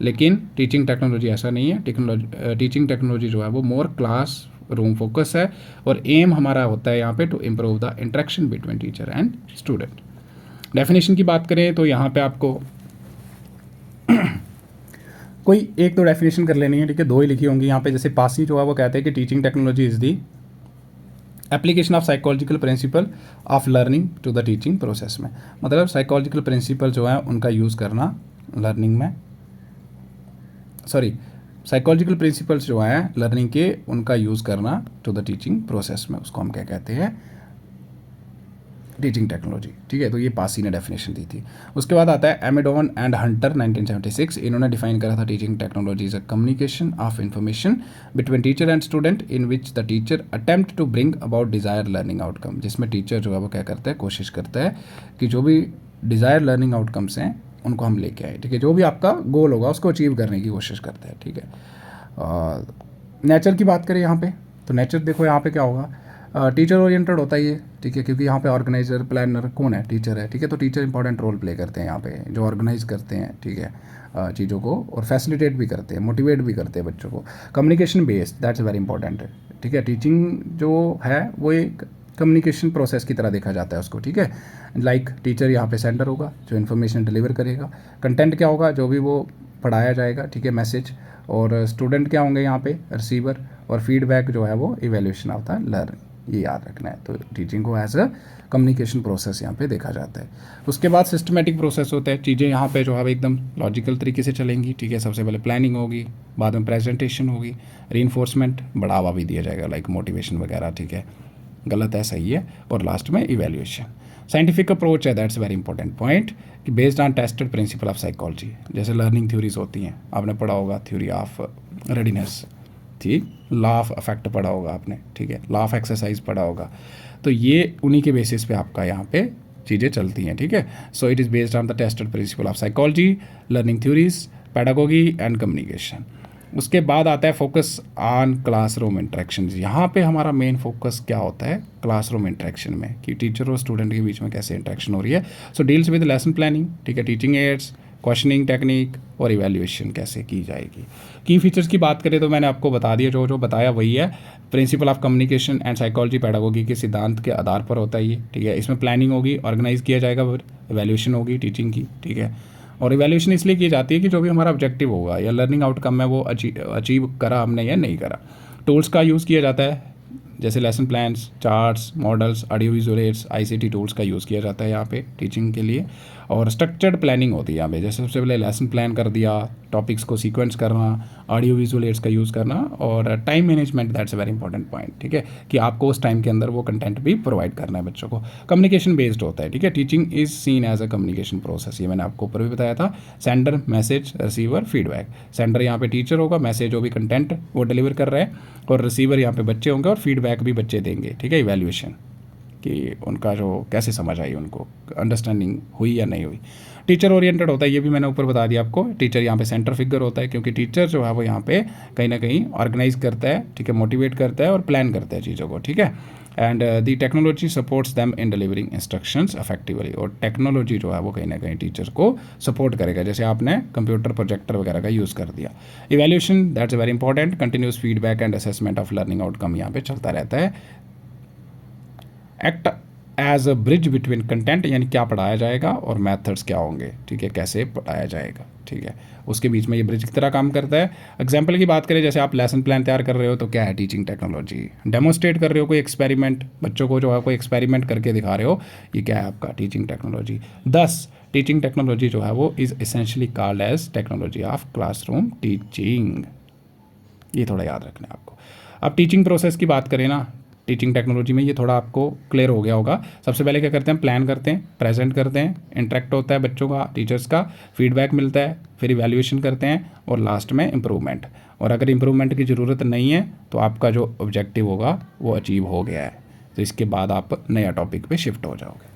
लेकिन टीचिंग टेक्नोलॉजी ऐसा नहीं है। टीचिंग टेक्नोलॉजी जो है वो मोर क्लास रूम फोकस है और एम हमारा होता है यहाँ पे to improve the interaction between teacher and student. Definition की बात करें तो यहाँ पे आपको कोई एक तो डेफिनेशन कर लेनी है, ठीक है, 2 ही लिखी होंगी यहाँ पे। जैसे पासी जो है वो कहते हैं कि teaching technology is the application of psychological principle of learning to the teaching process में, मतलब साइकोलॉजिकल प्रिंसिपल जो है उनका यूज़ करना लर्निंग में, साइकोलॉजिकल प्रिंसिपल्स जो हैं लर्निंग के उनका यूज़ करना टू द टीचिंग प्रोसेस में, उसको हम क्या कहते हैं, टीचिंग टेक्नोलॉजी, ठीक है। तो ये पासी ने डेफिनेशन दी थी। उसके बाद आता है एमेडोन एंड हंटर 1976, इन्होंने डिफाइन करा था teaching technology is a communication of information between teacher and student in which the teacher attempt to bring about desire learning outcome, जिसमें टीचर जो है वो क्या करता है, कोशिश करता है कि जो भी डिज़ायर लर्निंग आउटकम्स हैं उनको हम लेके आए, ठीक है, जो भी आपका गोल होगा उसको अचीव करने की कोशिश करते हैं, ठीक है। नेचर की बात करें यहाँ पे, तो नेचर देखो यहाँ पे क्या होगा, टीचर ओरिएंटेड होता है ये, ठीक है, क्योंकि यहाँ पे ऑर्गेनाइजर प्लानर कौन है, टीचर है, ठीक है। तो टीचर इंपॉर्टेंट रोल प्ले करते हैं यहाँ पे, जो ऑर्गेनाइज करते हैं, ठीक है, चीज़ों को, और फैसिलिटेट भी करते हैं, मोटिवेट भी करते हैं बच्चों को। Communication based, that's very important है, ठीक है। टीचिंग जो है वो एक कम्युनिकेशन प्रोसेस की तरह देखा जाता है उसको, ठीक है। लाइक टीचर यहाँ पे सेंटर होगा जो इन्फॉर्मेशन डिलीवर करेगा, कंटेंट क्या होगा, जो भी वो पढ़ाया जाएगा, ठीक है, मैसेज, और स्टूडेंट क्या होंगे यहाँ पे, रिसीवर, और फीडबैक जो है वो इवैल्यूएशन होता है लर्न, ये याद रखना है। तो टीचिंग को एज अ कम्युनिकेशन प्रोसेस यहाँ पे देखा जाता है। उसके बाद सिस्टमेटिक प्रोसेस होता है, चीज़ें यहाँ पे जो है एकदम लॉजिकल तरीके से चलेंगी, ठीक है। सबसे पहले प्लानिंग होगी, बाद में प्रेजेंटेशन होगी, रीइंफोर्समेंट, बढ़ावा भी दिया जाएगा लाइक मोटिवेशन वगैरह, ठीक है, गलत है सही है, और लास्ट में इवैल्यूएशन। साइंटिफिक अप्रोच है, दैट्स वेरी इंपॉर्टेंट पॉइंट, कि based on tested principle of psychology, जैसे लर्निंग थ्योरीज होती हैं, आपने पढ़ा होगा, थ्योरी ऑफ रेडीनेस, ठीक, लॉ ऑफ इफेक्ट पढ़ा होगा आपने, ठीक है, लॉ ऑफ एक्सरसाइज पढ़ा होगा। तो ये उन्हीं के बेसिस पे आपका यहाँ पे चीज़ें चलती हैं, ठीक है। सो it is based on the tested principle of psychology, learning theories, pedagogy and communication. उसके बाद आता है फोकस ऑन क्लासरूम इंटरेक्शन। यहाँ पे हमारा मेन फोकस क्या होता है क्लासरूम इंटरेक्शन में, कि टीचर और स्टूडेंट के बीच में कैसे इंटरेक्शन हो रही है। सो डील्स विद लेसन प्लानिंग, ठीक है, टीचिंग एड्स, क्वेश्चनिंग टेक्निक और इवैल्यूएशन कैसे की जाएगी। की फीचर्स की बात करें तो मैंने आपको बता दिया, जो बताया वही है। Principle of communication and psychology pedagogy के सिद्धांत के आधार पर होता है ये, ठीक है। इसमें प्लानिंग होगी, ऑर्गेनाइज किया जाएगा, फिर इवैल्यूएशन होगी टीचिंग की, ठीक है। और इवैल्यूएशन इसलिए की जाती है कि जो भी हमारा ऑब्जेक्टिव होगा या लर्निंग आउटकम है वो अचीव करा हमने या नहीं करा। टूल्स का यूज़ किया जाता है, जैसे lesson plans, charts, models, audio visual aids, ICT tools का यूज़ किया जाता है यहाँ पे टीचिंग के लिए। और स्ट्रक्चर्ड प्लानिंग होती है यहाँ पे, जैसे सबसे पहले लेसन प्लान कर दिया, टॉपिक्स को सीक्वेंस करना, ऑडियो विजुअल एड्स का यूज़ करना, और time management, that's a very important point, ठीक है, कि आपको उस टाइम के अंदर वो कंटेंट भी प्रोवाइड करना है बच्चों को। कम्युनिकेशन बेस्ड होता है, ठीक है, teaching is seen as a communication process, ये मैंने आपको ऊपर भी बताया था। Sender, message, receiver, feedback. Sender यहाँ पे टीचर होगा, मैसेज जो भी कंटेंट वो डिलीवर कर रहा है, और रिसीवर यहाँ पे बच्चे होंगे, और फीडबैक भी बच्चे देंगे, ठीक है, इवैल्यूएशन कि उनका जो कैसे समझ आई, उनको अंडरस्टैंडिंग हुई या नहीं हुई। टीचर ओरिएंटेड होता है, ये भी मैंने ऊपर बता दिया आपको। टीचर यहाँ पे सेंटर फिगर होता है, क्योंकि टीचर जो है वो यहाँ पे कहीं ना कहीं ऑर्गेनाइज करता है, ठीक है, मोटिवेट करता है और प्लान करता है चीज़ों को, ठीक है। And the technology supports them in delivering instructions effectively, और टेक्नोलॉजी जो है वो कहीं ना कहीं टीचर को सपोर्ट करेगा, जैसे आपने कंप्यूटर, प्रोजेक्टर वगैरह का यूज़ कर दिया। Evaluation, that's very important, continuous feedback and assessment of learning outcome यहाँ पे चलता रहता है। Act as a bridge between content, यानी क्या पढ़ाया जाएगा, और मेथड्स क्या होंगे, ठीक है, कैसे पढ़ाया जाएगा, ठीक है, उसके बीच में ये ब्रिज की तरह काम करता है। एग्जाम्पल की बात करें, जैसे आप लेसन प्लान तैयार कर रहे हो तो क्या है टीचिंग टेक्नोलॉजी। डेमोस्ट्रेट कर रहे हो कोई एक्सपेरिमेंट, बच्चों को जो है कोई एक्सपेरिमेंट करके दिखा रहे हो, ये क्या है आपका teaching technology. This teaching technology जो है वो is essentially called as technology of classroom teaching, ये थोड़ा याद रखना है आपको। अब टीचिंग प्रोसेस की बात करें ना, टीचिंग टेक्नोलॉजी में ये थोड़ा आपको क्लियर हो गया होगा। सबसे पहले क्या करते हैं, प्लान करते हैं, प्रेजेंट करते हैं, इंटरेक्ट होता है बच्चों का, टीचर्स का, फीडबैक मिलता है, फिर इवैल्यूएशन करते हैं, और लास्ट में इम्प्रूवमेंट। और अगर इम्प्रूवमेंट की ज़रूरत नहीं है तो आपका जो ऑब्जेक्टिव होगा वो अचीव हो गया है, तो इसके बाद आप नया टॉपिक पे शिफ्ट हो जाओगे।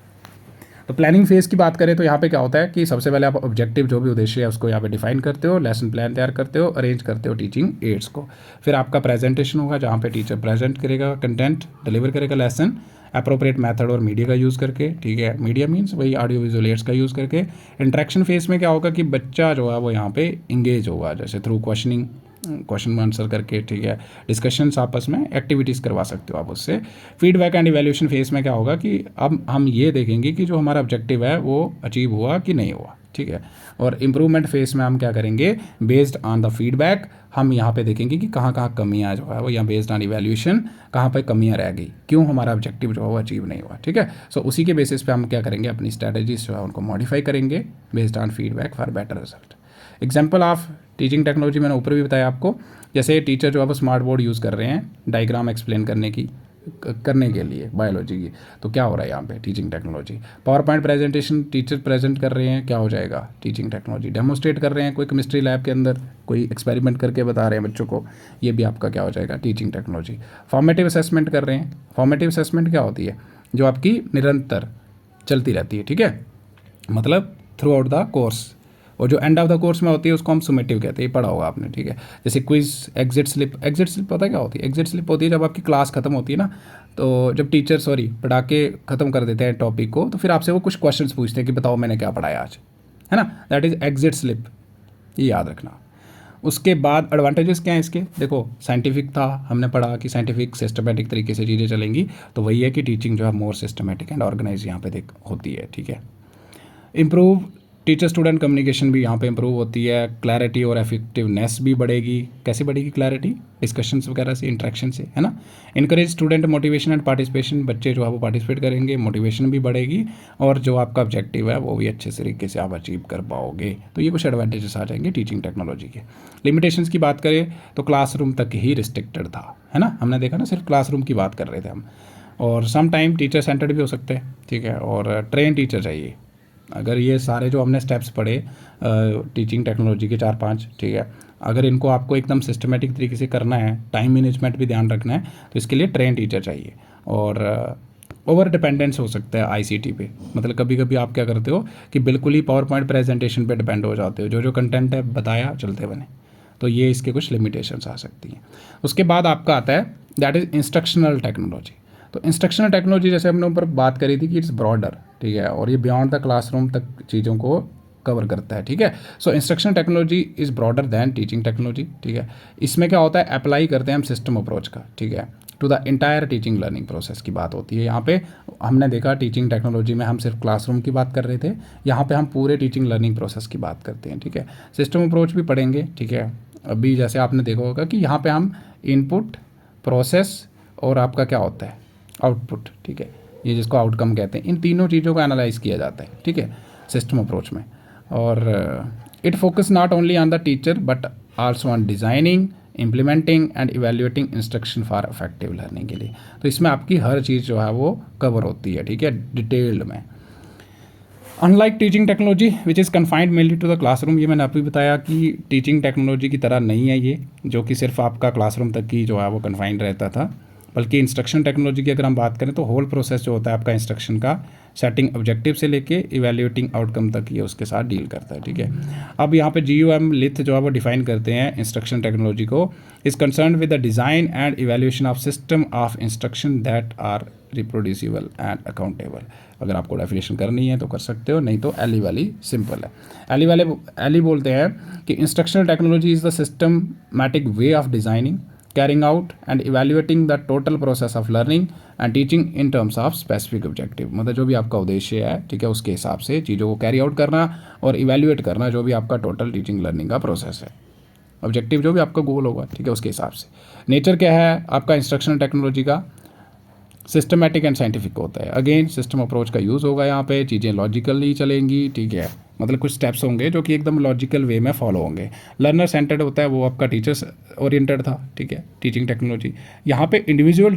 तो प्लानिंग फेज़ की बात करें तो यहाँ पे क्या होता है कि सबसे पहले आप ऑब्जेक्टिव जो भी उद्देश्य है उसको यहाँ पे डिफाइन करते हो, लेसन प्लान तैयार करते हो, अरेंज करते हो टीचिंग एड्स को। फिर आपका प्रेजेंटेशन होगा, जहाँ पे टीचर प्रेजेंट करेगा, कंटेंट डिलीवर करेगा, लेसन अप्रोप्रिएट मेथड और मीडिया का यूज़ करके, ठीक है, मीडिया मीन्स वही ऑडियो विजुअल एड्स का यूज़ करके। इंटरेक्शन फेज़ में क्या होगा कि बच्चा जो है वो यहाँ पे इंगेज होगा, जैसे थ्रू क्वेश्चनिंग, क्वेश्चन आंसर करके, ठीक है, डिस्कशंस आपस में, एक्टिविटीज़ करवा सकते हो आप उससे। फीडबैक एंड इवैल्यूएशन फेज़ में क्या होगा कि अब हम ये देखेंगे कि जो हमारा ऑब्जेक्टिव है वो अचीव हुआ कि नहीं हुआ, ठीक है। और इम्प्रूवमेंट फेज़ में हम क्या करेंगे, बेस्ड ऑन द फीडबैक हम यहाँ पे देखेंगे कि कहाँ कहाँ कमियाँ जो है वो, यहाँ बेस्ड ऑन इवैल्यूएशन कहाँ पर कमियाँ रह गई, क्यों हमारा ऑब्जेक्टिव जो है वो अचीव नहीं हुआ, ठीक है। सो उसी के बेसिस पे हम क्या करेंगे, अपनी स्ट्रैटेजीज जो है उनको मॉडिफाई करेंगे based on feedback for better result. Example of teaching technology मैंने ऊपर भी बताया आपको, जैसे टीचर जो है वो स्मार्ट बोर्ड यूज़ कर रहे हैं डायग्राम एक्सप्लेन करने के लिए बायोलॉजी की, तो क्या हो रहा है यहाँ पे teaching technology. Power point presentation teacher present कर रहे हैं, क्या हो जाएगा टीचिंग टेक्नोलॉजी। डेमोस्ट्रेट कर रहे हैं कोई केमिस्ट्री लैब के अंदर, कोई एक्सपेरिमेंट करके बता रहे हैं बच्चों को, ये भी आपका क्या हो जाएगा टीचिंग टेक्नोलॉजी। फॉर्मेटिव असेसमेंट कर रहे हैं, फॉर्मेटिव असेसमेंट क्या होती है, जो आपकी निरंतर चलती रहती है, ठीक है, मतलब थ्रू आउट द कोर्स, और जो एंड ऑफ द कोर्स में होती है उसको हम सुमेटिव कहते हैं, ये पढ़ा होगा आपने, ठीक है। जैसे quiz, exit slip, exit slip पता है क्या होती है, एग्जिट स्लिप होती है जब आपकी क्लास खत्म होती है ना, तो जब टीचर पढ़ा के ख़त्म कर देते हैं टॉपिक को, तो फिर आपसे वो कुछ क्वेश्चंस पूछते हैं कि बताओ मैंने क्या पढ़ाया आज, है ना, दैट इज़ एग्जिट स्लिप, ये याद रखना। उसके बाद एडवांटेजेस क्या हैं इसके, देखो साइंटिफिक था, हमने पढ़ा कि साइंटिफिक सिस्टमेटिक तरीके से चीज़ें चलेंगी, तो वही है कि टीचिंग जो है मोर सिस्टमेटिक एंड ऑर्गेनाइज यहाँ पे होती है, ठीक है। इम्प्रूव टीचर स्टूडेंट कम्युनिकेशन भी यहाँ पे इंप्रूव होती है, क्लैरिटी और इफेक्टिवनेस भी बढ़ेगी। कैसे बढ़ेगी क्लैरिटी, डिस्कशंस वगैरह से, इंटरेक्शन से, है ना। Encourage student motivation and participation, बच्चे जो है वो पार्टिसिपेट करेंगे, मोटिवेशन भी बढ़ेगी, और जो आपका ऑब्जेक्टिव है वो भी अच्छे तरीके से आप अचीव कर पाओगे। तो ये कुछ एडवांटेजेस आ जाएंगे टीचिंग टेक्नोलॉजी के। लिमिटेशंस की बात करें तो क्लासरूम तक ही रिस्ट्रिक्टेड था, है ना, हमने देखा ना, सिर्फ क्लासरूम की बात कर रहे थे हम। और सम टाइम टीचर सेंटर्ड भी हो सकते हैं, ठीक है, और ट्रेन टीचर चाहिए, अगर ये सारे जो हमने स्टेप्स पढ़े टीचिंग टेक्नोलॉजी के 4-5, ठीक है, अगर इनको आपको एकदम सिस्टमेटिक तरीके से करना है, टाइम मैनेजमेंट भी ध्यान रखना है, तो इसके लिए ट्रेन टीचर चाहिए। और ओवर डिपेंडेंस हो सकता है आईसीटी पे, मतलब कभी कभी आप क्या करते हो कि बिल्कुल ही पावर पॉइंट प्रेजेंटेशन पे डिपेंड हो जाते हो, जो कंटेंट है बताया चलते बने, तो ये इसके कुछ लिमिटेशंस आ सकती हैं। उसके बाद आपका आता है दैट इज़ इंस्ट्रक्शनल टेक्नोलॉजी। तो इंस्ट्रक्शनल टेक्नोलॉजी जैसे हमने ऊपर बात करी थी कि इट्स ब्रॉडर, ठीक है, और ये बियॉन्ड द क्लासरूम तक चीज़ों को कवर करता है, ठीक है। So instruction technology is broader than teaching technology, ठीक है। इसमें क्या होता है, अप्लाई करते हैं हम सिस्टम अप्रोच का, ठीक है, to the entire teaching learning process की बात होती है। यहाँ पे हमने देखा टीचिंग टेक्नोलॉजी में हम सिर्फ क्लासरूम की बात कर रहे थे, यहाँ पे हम पूरे टीचिंग लर्निंग प्रोसेस की बात करते हैं, ठीक है। सिस्टम अप्रोच भी पढ़ेंगे, ठीक है। अभी जैसे आपने देखा होगा कि यहाँ पे हम इनपुट, प्रोसेस और आपका क्या होता है आउटपुट, ठीक है, ये जिसको आउटकम कहते हैं, इन तीनों चीज़ों को एनालाइज किया जाता है, ठीक है, सिस्टम अप्रोच में। और it focus not only on the teacher but also on designing, implementing and evaluating instruction for effective learning के लिए। तो इसमें आपकी हर चीज़ जो है वो कवर होती है, ठीक है, डिटेल्ड में। Unlike teaching technology which is confined mainly to the classroom, ये मैंने आपको बताया कि टीचिंग टेक्नोलॉजी की तरह नहीं है ये, जो कि सिर्फ आपका क्लासरूम तक की जो है वो कन्फाइंड रहता था, बल्कि इंस्ट्रक्शन टेक्नोलॉजी की अगर हम बात करें तो होल प्रोसेस जो होता है आपका इंस्ट्रक्शन का, सेटिंग ऑब्जेक्टिव से लेके इवैल्यूएटिंग आउटकम तक ये उसके साथ डील करता है, ठीक है। अब यहाँ पे GUM लिथ जो है वो डिफाइन करते हैं इंस्ट्रक्शन टेक्नोलॉजी को, is concern with the design and evaluation of system of instruction that are reproducible and accountable. अगर आपको डेफिनेशन करनी है तो कर सकते हो, नहीं तो एली वाली सिंपल है। एली बोलते हैं कि instructional technology is the systematic way of designing, carrying out and evaluating the total process of learning and teaching in terms of specific objective। मतलब जो भी आपका उद्देश्य है, ठीक है, उसके हिसाब से चीज़ों को कैरी आउट करना और इवेल्युएट करना जो भी आपका टोटल टीचिंग लर्निंग का प्रोसेस है, ऑब्जेक्टिव जो भी आपका गोल होगा, ठीक है, उसके हिसाब से। नेचर क्या है आपका इंस्ट्रक्शनल टेक्नोलॉजी का, सिस्टमैटिक एंड साइंटिफिक होता है। अगेन सिस्टम अप्रोच का यूज़ होगा यहाँ पे, चीज़ें लॉजिकली चलेंगी, ठीक है, मतलब कुछ स्टेप्स होंगे जो कि एकदम लॉजिकल वे में फॉलो होंगे। लर्नर सेंटर्ड होता है, वो आपका टीचर्स ओरिएंटेड था, ठीक है, टीचिंग टेक्नोलॉजी। यहाँ पे इंडिविजुअल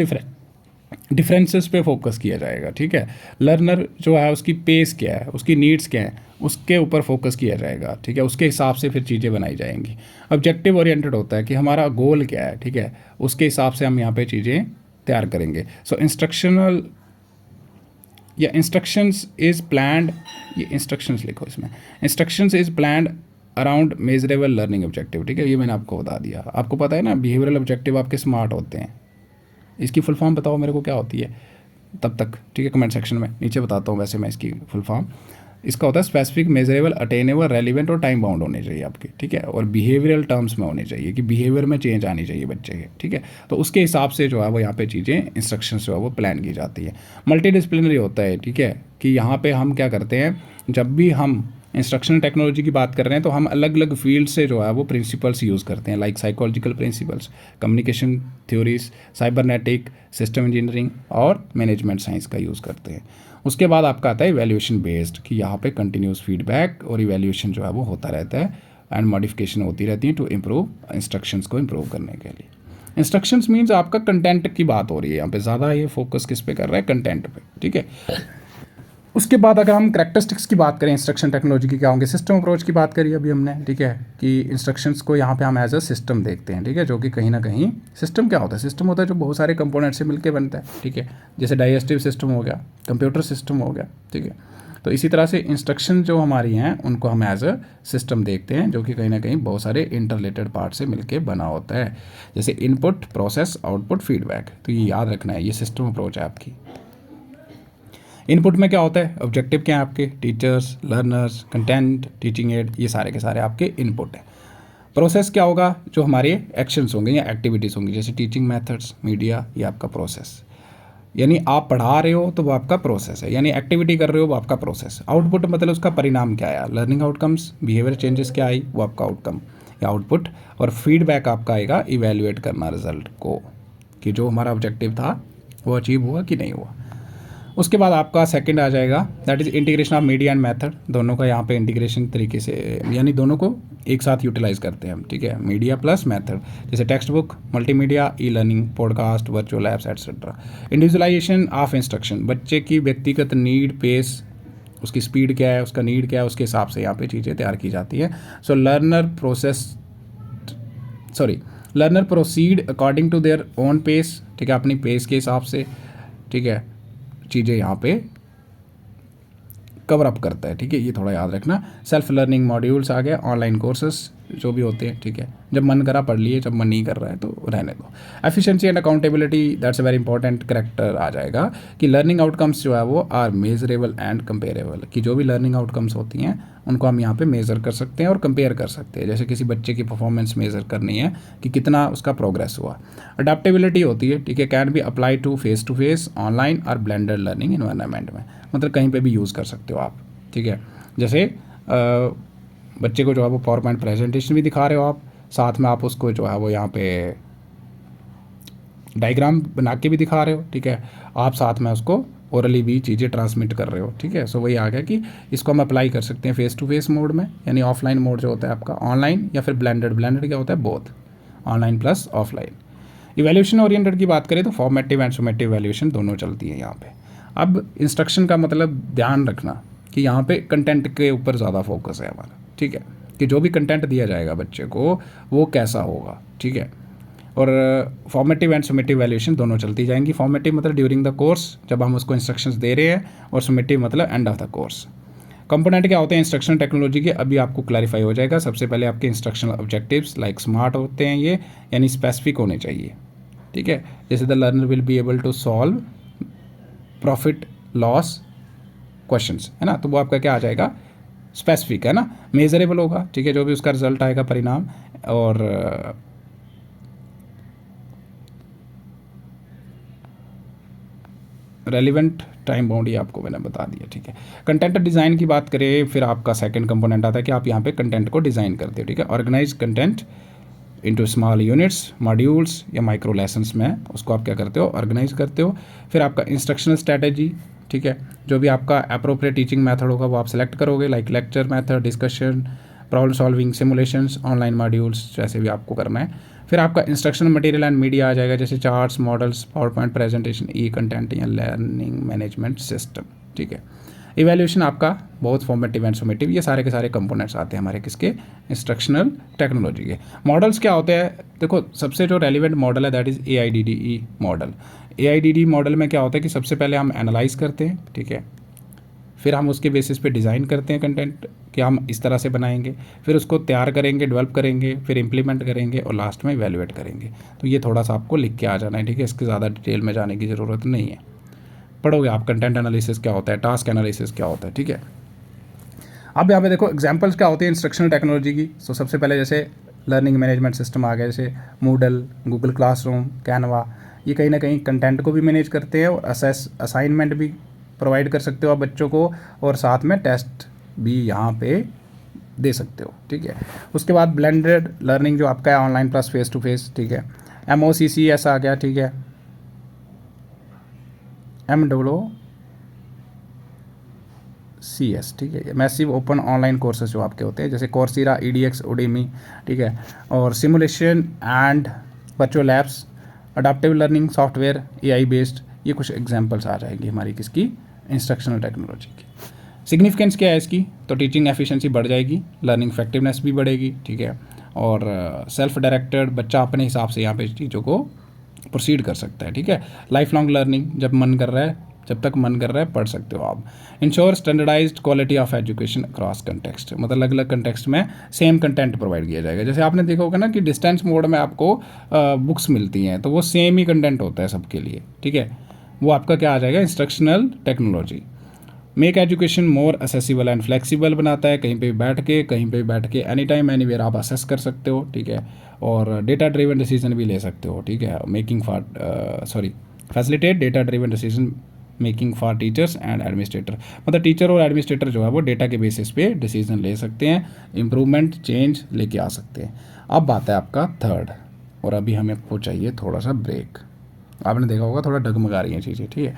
डिफरेंसेस पे फोकस किया जाएगा, ठीक है। लर्नर जो है उसकी पेस क्या है, उसकी नीड्स क्या है, उसके ऊपर फोकस किया जाएगा, ठीक है, उसके हिसाब से फिर चीज़ें बनाई जाएंगी। ऑब्जेक्टिव ओरिएंटेड होता है कि हमारा गोल क्या है, ठीक है, उसके हिसाब से हम यहाँ पे चीज़ें तैयार करेंगे। सो इंस्ट्रक्शनल या इंस्ट्रक्शंस इज़ प्लान्ड, ये इंस्ट्रक्शंस लिखो इसमें, instructions is planned around measurable learning objective, ठीक है, ये मैंने आपको बता दिया। आपको पता है ना बिहेवियरल ऑब्जेक्टिव आपके स्मार्ट होते हैं, इसकी फुल फॉर्म बताओ मेरे को क्या होती है तब तक, ठीक है, कमेंट सेक्शन में नीचे बताता हूँ वैसे मैं इसकी फुल फॉर्म। इसका होता है स्पेसिफिक, मेजरेबल, अटेनेबल, रेलिवेंट और टाइम बाउंड होने चाहिए आपके, ठीक है, और बिहेवियरल टर्म्स में होने चाहिए कि बिहेवियर में चेंज आनी चाहिए बच्चे के, ठीक है। तो उसके हिसाब से जो है वो यहाँ पे चीज़ें इंस्ट्रक्शंस जो है वो प्लान की जाती है। मल्टी डिसिप्लिनरी होता है, ठीक है, कि यहाँ पे हम क्या करते हैं, जब भी हम इंस्ट्रक्शनल टेक्नोलॉजी की बात कर रहे हैं तो हम अलग अलग फील्ड से जो है वो प्रिंसिपल्स यूज़ करते हैं, like psychological principles, communication theories, cybernetic, system engineering और मैनेजमेंट साइंस का यूज़ करते हैं। उसके बाद आपका आता है इवैल्यूएशन बेस्ड, कि यहाँ पे कंटिन्यूस फीडबैक और इवैल्यूएशन जो है वो होता रहता है एंड मॉडिफिकेशन होती रहती है टू इम्प्रूव इंस्ट्रक्शंस को इम्प्रूव करने के लिए। इंस्ट्रक्शंस मीन्स आपका कंटेंट की बात हो रही है यहाँ पे, ज़्यादा ये फोकस किस पे कर रहा है, कंटेंट पे, ठीक है। उसके बाद अगर हम कैरेक्टरिस्टिक्स की बात करें इंस्ट्रक्शन टेक्नोलॉजी की क्या होंगे, सिस्टम अप्रोच की बात करी अभी हमने, ठीक है, कि इंस्ट्रक्शंस को यहाँ पे हम एज अ सिस्टम देखते हैं, ठीक है, जो कि कहीं ना कहीं सिस्टम क्या होता है, सिस्टम होता है जो बहुत सारे कंपोनेंट से मिलकर बनता है, ठीक है, जैसे डाइजेस्टिव सिस्टम हो गया, कंप्यूटर सिस्टम हो गया, ठीक है। तो इसी तरह से इंस्ट्रक्शन जो हमारी हैं उनको हम एज अ सिस्टम देखते हैं, जो कि कहीं ना कहीं बहुत सारे इंटरलेटेड पार्ट से मिलके बना होता है, जैसे इनपुट, प्रोसेस, आउटपुट, फीडबैक। तो ये याद रखना है, ये सिस्टम अप्रोच है आपकी। इनपुट में क्या होता है, ऑब्जेक्टिव क्या है आपके, teachers, learners, content, teaching add, ये सारे के सारे आपके इनपुट हैं। प्रोसेस क्या होगा, जो हमारे एक्शंस होंगे या एक्टिविटीज़ होंगी, जैसे टीचिंग मेथड्स, मीडिया, ये आपका प्रोसेस, यानी आप पढ़ा रहे हो तो वो आपका प्रोसेस है, यानी एक्टिविटी कर रहे हो वो आपका प्रोसेस। आउटपुट मतलब उसका परिणाम क्या आया, लर्निंग आउटकम्स, बिहेवियर चेंजेस क्या आई, वो आपका आउटकम या आउटपुट। और फीडबैक आपका आएगा इवैल्यूएट करना रिजल्ट को, कि जो हमारा ऑब्जेक्टिव था वो अचीव हुआ कि नहीं हुआ। उसके बाद आपका सेकंड आ जाएगा that is integration of media and method. दोनों का यहाँ पे इंटीग्रेशन तरीके से, यानी दोनों को एक साथ यूटिलाइज करते हैं हम, ठीक है, मीडिया प्लस मेथड, जैसे text book, multimedia, e learning, podcast, virtual apps etcetera. Individualisation of instruction, बच्चे की व्यक्तिगत नीड, पेस उसकी स्पीड क्या है, उसका नीड क्या है, उसके हिसाब से यहाँ पे चीज़ें तैयार की जाती हैं. So learner proceed according to their own pace. ठीक है, अपनी पेस के हिसाब से, ठीक है, चीज़ें यहाँ पे कवर अप करता है. ठीक है, ये थोड़ा याद रखना. सेल्फ लर्निंग मॉड्यूल्स आ गए, ऑनलाइन कोर्सेस जो भी होते हैं. ठीक है, जब मन करा पढ़ लिए, जब मन नहीं कर रहा है तो रहने दो. Efficiency and accountability, that's a very important character आ जाएगा कि लर्निंग आउटकम्स जो है वो आर मेजरेबल एंड कंपेरेबल. कि जो भी लर्निंग आउटकम्स होती हैं उनको हम यहाँ पे मेज़र कर सकते हैं और कंपेयर कर सकते हैं. जैसे किसी बच्चे की परफॉर्मेंस मेज़र करनी है कि कितना उसका प्रोग्रेस हुआ. अडेप्टेबिलिटी होती है. ठीक है, can be apply to face, online और ब्लेंडर लर्निंग इन्वायरमेंट में. मतलब कहीं पे भी यूज़ कर सकते हो आप. ठीक है, जैसे बच्चे को जो है वो पावर पॉइंट प्रेजेंटेशन भी दिखा रहे हो आप, साथ में आप उसको जो है वो यहाँ पे डायग्राम बना के भी दिखा रहे हो. ठीक है, आप साथ में उसको ओरली भी चीज़ें ट्रांसमिट कर रहे हो. ठीक है, सो वही आ गया कि इसको हम अप्लाई कर सकते हैं फेस टू फेस मोड में, यानी ऑफलाइन मोड जो होता है आपका, ऑनलाइन, या फिर ब्लेंडेड क्या होता है, both, online plus offline. Evaluation oriented की बात करें तो फॉर्मेटिव एंड समेटिव इवैल्यूएशन दोनों चलती है यहाँ पे. अब इंस्ट्रक्शन का मतलब ध्यान रखना कि यहाँ पे कंटेंट के ऊपर ज़्यादा फोकस है हमारा. ठीक है, कि जो भी कंटेंट दिया जाएगा बच्चे को वो कैसा होगा. ठीक है, और फॉर्मेटिव एंड समेटिव वैल्यूएशन दोनों चलती जाएंगी. फॉर्मेटिव मतलब ड्यूरिंग द कोर्स, जब हम उसको इंस्ट्रक्शंस दे रहे हैं, और समेटिव मतलब end of the course. Component क्या होते हैं इंस्ट्रक्शन टेक्नोलॉजी के, अभी आपको क्लैरिफाई हो जाएगा. सबसे पहले आपके इंस्ट्रक्शनल ऑब्जेक्टिव्स लाइक स्मार्ट होते हैं ये, यानी स्पेसिफिक होने चाहिए. ठीक है, जैसे the learner will be able to solve profit loss questions, है ना, तो वो आपका क्या आ जाएगा, स्पेसिफिक, है ना, मेजरेबल होगा. ठीक है, जो भी उसका रिजल्ट आएगा, परिणाम, और रेलिवेंट टाइम बाउंड, ये आपको मैंने बता दिया. ठीक है, कंटेंट डिज़ाइन की बात करें, फिर आपका सेकंड कंपोनेंट आता है कि आप यहाँ पे कंटेंट को डिज़ाइन करते हो. ठीक है, organize content into small units, modules या माइक्रो लेसन्स में उसको आप क्या करते हो, ऑर्गेनाइज करते हो. फिर आपका इंस्ट्रक्शनल स्ट्रैटेजी. ठीक है, जो भी आपका अप्रोप्रिएट टीचिंग मेथड होगा वो आप सेलेक्ट करोगे, like lecture method, discussion, problem solving, simulations, online modules, जैसे भी आपको करना है. फिर आपका इंस्ट्रक्शन मटेरियल एंड मीडिया आ जाएगा, जैसे charts, models, power point presentation, e content या लर्निंग मैनेजमेंट सिस्टम. ठीक है, इवैल्यूएशन आपका बहुत फॉर्मेटिव एंड समेटिव, ये सारे के सारे कंपोनेंट्स आते हैं हमारे किसके, इंस्ट्रक्शनल टेक्नोलॉजी के. मॉडल्स क्या होते हैं, देखो सबसे जो रेलिवेंट मॉडल है that is AIDDE model. AIDDE model में क्या होता है कि सबसे पहले हम एनालाइज करते हैं. ठीक है, फिर हम उसके बेसिस पे डिज़ाइन करते हैं कंटेंट कि हम इस तरह से बनाएंगे, फिर उसको तैयार करेंगे, डेवलप करेंगे, फिर इम्प्लीमेंट करेंगे, और लास्ट में इवैल्यूएट करेंगे. तो ये थोड़ा सा आपको लिख के आ जाना है. ठीक है, इसके ज़्यादा डिटेल में जाने की ज़रूरत नहीं है, पढ़ोगे आप कंटेंट एनालिसिस क्या होता है, टास्क एनालिसिस क्या होता है. ठीक है, अब यहाँ पे देखो एग्जांपल्स क्या होती है इंस्ट्रक्शनल टेक्नोलॉजी की. सो सबसे पहले जैसे लर्निंग मैनेजमेंट सिस्टम आ गया, जैसे मूडल, गूगल क्लासरूम, कैनवा, ये कहीं ना कहीं कंटेंट को भी मैनेज करते हैं और असाइनमेंट भी प्रोवाइड कर सकते हो आप बच्चों को, और साथ में टेस्ट भी यहाँ पे दे सकते हो. ठीक है, उसके बाद ब्लेंडेड लर्निंग जो आपका है, online plus face to face. ठीक है, MOCCS आ गया. ठीक है, MOOCS. ठीक है, मैसिव ओपन ऑनलाइन कोर्सेज जो आपके होते हैं, जैसे कोर्सेरा, EDX, उडेमी. ठीक है, और simulation and virtual labs, adaptive learning software, AI based, ये कुछ एग्जांपल्स आ जाएंगी हमारी किसकी, इंस्ट्रक्शनल टेक्नोलॉजी की. सिग्निफिकेंस क्या है इसकी, तो टीचिंग एफिशिएंसी बढ़ जाएगी, लर्निंग इफेक्टिवनेस भी बढ़ेगी. ठीक है, और सेल्फ डायरेक्टेड, बच्चा अपने हिसाब से यहाँ पे चीज़ों को प्रोसीड कर सकता है. ठीक है, लाइफ लॉन्ग लर्निंग, जब मन कर रहा है, जब तक मन कर रहा है पढ़ सकते हो आप. Ensure standardized quality of education across context, मतलब अलग अलग कंटेक्स्ट में सेम कंटेंट प्रोवाइड किया जाएगा. जैसे आपने देखा होगा ना कि डिस्टेंस मोड में आपको बुक्स मिलती हैं, तो वो सेम ही कंटेंट होता है सबके लिए. ठीक है, वो आपका क्या आ जाएगा, instructional technology. Make education more accessible and flexible बनाता है, कहीं पे भी बैठ के एनी टाइम एनीवेयर आप असेस कर सकते हो. ठीक है, और डेटा ड्रिवन डिसीजन भी ले सकते हो. ठीक है, facilitate data driven decision making for teachers and administrator, मतलब टीचर और एडमिनिस्ट्रेटर जो है वो डेटा के बेसिस पे डिसीजन ले सकते हैं, इंप्रूवमेंट चेंज लेके आ सकते हैं. अब बात है आपका थर्ड, और अभी हमें को चाहिए थोड़ा सा ब्रेक. आपने देखा होगा थोड़ा डगमगा रही हैं चीज़ें. ठीक है,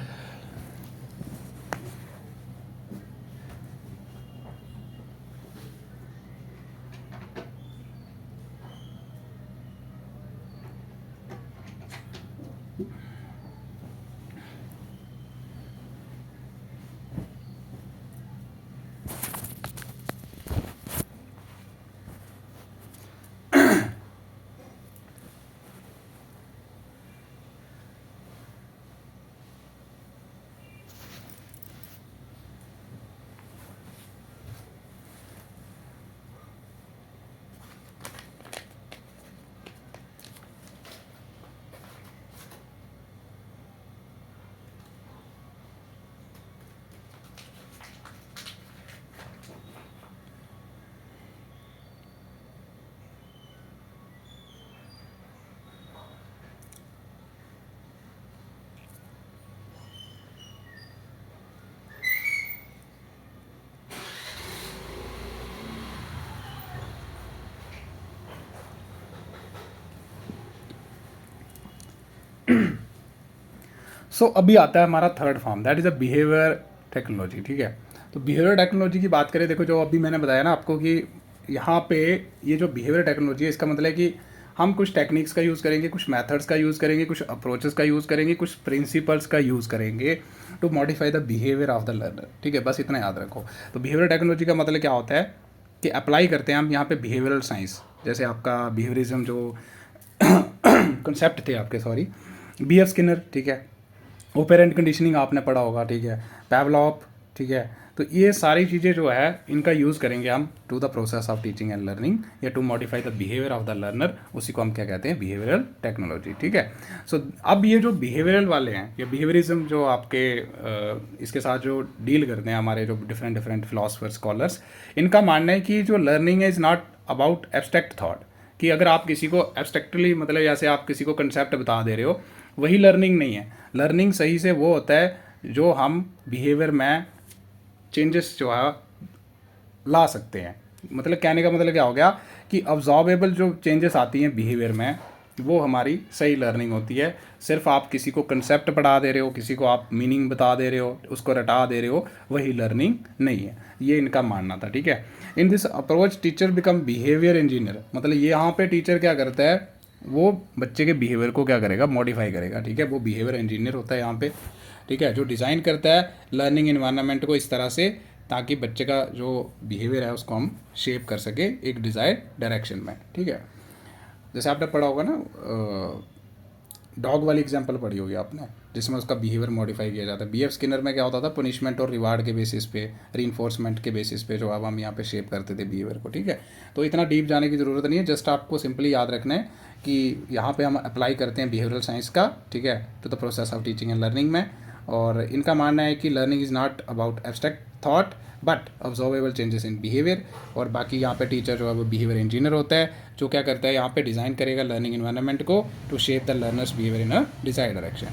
सो अभी आता है हमारा third form, that is a behaviour technology, ठीक है। तो बिहेवियर टेक्नोलॉजी की बात करें, देखो जो अभी मैंने बताया ना आपको कि यहाँ पे ये जो बिहेवियर टेक्नोलॉजी है, इसका मतलब है कि हम कुछ टेक्निक्स का यूज़ करेंगे, कुछ मेथड्स का यूज़ करेंगे, कुछ अप्रोचेस का यूज़ करेंगे, कुछ प्रिंसिपल्स का यूज़ करेंगे to modify the behaviour of the learner, ठीक है। बस इतना याद रखो। तो बिहेवियर टेक्नोलॉजी का मतलब क्या होता है कि अप्लाई करते हैं हम यहाँ पे बिहेवियरल साइंस, जैसे आपका बिहेवियरिज्म जो कंसेप्ट थे आपके, सॉरी, बी एफ स्किनर, ठीक है, ओपेरेंट कंडीशनिंग आपने पढ़ा होगा, ठीक है, पैवलॉव, ठीक है। तो ये सारी चीज़ें जो है इनका यूज़ करेंगे हम to the process of teaching and learning या to modify the behaviour of the learner, उसी को हम क्या कहते हैं, बिहेवियरल टेक्नोलॉजी, ठीक है। सो अब ये जो बिहेवियरल वाले हैं, ये बिहेवियरिज्म जो आपके इसके साथ जो डील करते हैं हमारे जो डिफरेंट डिफरेंट फिलोसफर स्कॉलर्स, इनका मानना है कि जो learning is not about abstract thought, कि अगर आप किसी को एब्स्ट्रैक्टली, मतलब जैसे आप किसी को कंसेप्ट बता दे रहे हो, वही लर्निंग नहीं है। लर्निंग सही से वो होता है जो हम बिहेवियर में चेंजेस जो है ला सकते हैं। मतलब कहने का मतलब क्या हो गया कि ऑब्जॉर्वेबल जो चेंजेस आती हैं बिहेवियर में, वो हमारी सही लर्निंग होती है। सिर्फ आप किसी को कंसेप्ट पढ़ा दे रहे हो, किसी को आप मीनिंग बता दे रहे हो, उसको रटा दे रहे हो, वही लर्निंग नहीं है। ये इनका मानना था, ठीक है। In this approach teacher become behaviour engineer, मतलब ये यहाँ पे टीचर क्या करता है, वो बच्चे के बिहेवियर को क्या करेगा, मॉडिफाई करेगा, ठीक है। वो बिहेवियर इंजीनियर होता है यहाँ पे, ठीक है, जो डिज़ाइन करता है लर्निंग इन्वायरमेंट को इस तरह से ताकि बच्चे का जो बिहेवियर है उसको हम शेप कर सके एक डिज़ायर्ड डायरेक्शन में, ठीक है। जैसे आपने पढ़ा होगा ना, डॉग वाली एग्जांपल पढ़ी होगी आपने, जिसमें उसका बिहेवियर मॉडिफाई किया जाता है। बी एफ स्किनर में क्या होता था, पनिशमेंट और रिवार्ड के बेसिस पे, रीइंफोर्समेंट के बेसिस पे जो अब हम यहाँ पे शेप करते थे बिहेवियर को, ठीक है। तो इतना डीप जाने की ज़रूरत नहीं है, जस्ट आपको सिंपली याद रखना है कि यहाँ पे हम अप्लाई करते हैं बिहेवियरल साइंस का, ठीक है, to the process of teaching and learning में। और इनका मानना है कि learning is not about abstract thought but observable changes in behaviour. और बाकी यहाँ पे टीचर जो है वो बिहेवियर इंजीनियर होता है, जो क्या करता है यहाँ पे डिज़ाइन करेगा लर्निंग इन्वायरमेंट को to shape the learners behaviour in a desired direction.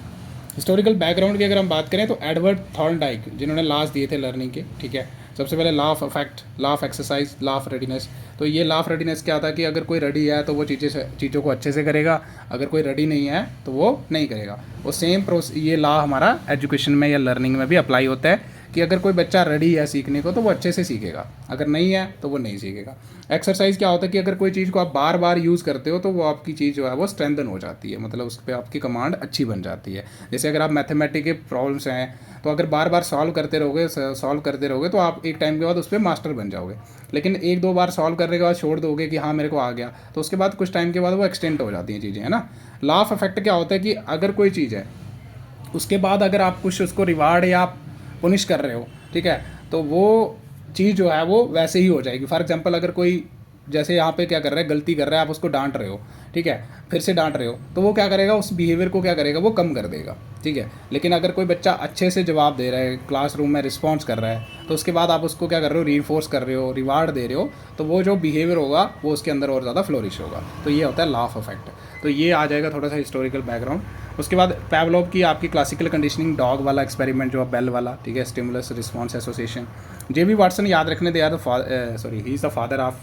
Historical background की अगर हम बात करें तो एडवर्ड थॉर्नडाइक, जिन्होंने लॉज दिए थे लर्निंग के, ठीक है। सबसे पहले law of affect, law of exercise, law of readiness. तो ये लॉ ऑफ रेडीनेस क्या था कि अगर कोई रेडी है तो वो चीज़ों को अच्छे से करेगा, अगर कोई रेडी नहीं है तो वो नहीं करेगा। वो सेम ये लॉ हमारा एजुकेशन में या लर्निंग में भी अप्लाई होता है कि अगर कोई बच्चा रेडी है सीखने को तो वो अच्छे से सीखेगा, अगर नहीं है तो वो नहीं सीखेगा। एक्सरसाइज क्या होता है कि अगर कोई चीज़ को आप बार बार यूज़ करते हो तो वो आपकी चीज़ जो है वो स्ट्रेंथन हो जाती है, मतलब उस पर आपकी कमांड अच्छी बन जाती है। जैसे अगर आप मैथमेटिक के प्रॉब्लम्स हैं तो अगर बार बार सॉल्व करते रहोगे तो आप एक टाइम के बाद उस पर मास्टर बन जाओगे। लेकिन एक दो बार सॉल्व करने के बाद छोड़ दोगे कि हाँ मेरे को आ गया, तो उसके बाद कुछ टाइम के बाद वो एक्सटेंड हो जाती हैं चीज़ें, है ना। लॉ ऑफ इफेक्ट क्या होता है कि अगर कोई चीज़ है उसके बाद अगर आप कुछ उसको रिवार्ड या पुनिश कर रहे हो, ठीक है, तो वो चीज़ जो है वो वैसे ही हो जाएगी। फॉर एग्जांपल अगर कोई जैसे यहाँ पे क्या कर रहा है, गलती कर रहा है, आप उसको डांट रहे हो, ठीक है, फिर से डांट रहे हो, तो वो क्या करेगा, उस बिहेवियर को क्या करेगा, वो कम कर देगा, ठीक है। लेकिन अगर कोई बच्चा अच्छे से जवाब दे रहा है, क्लासरूम में रिस्पॉन्स कर रहा है, तो उसके बाद आप उसको क्या कर रहे हो, रीइंफोर्स कर रहे हो, रिवार्ड दे रहे हो, तो वो जो बिहेवियर होगा वो उसके अंदर और ज़्यादा फ्लोरिश होगा। तो ये होता है लॉ ऑफ इफेक्ट। तो ये आ जाएगा थोड़ा सा हिस्टोरिकल बैकग्राउंड। उसके बाद पैवलोव की आपकी क्लासिकल कंडीशनिंग, डॉग वाला एक्सपेरिमेंट जो बेल वाला, ठीक है, stimulus response association. J B. Watson याद रखने दे, he is the father of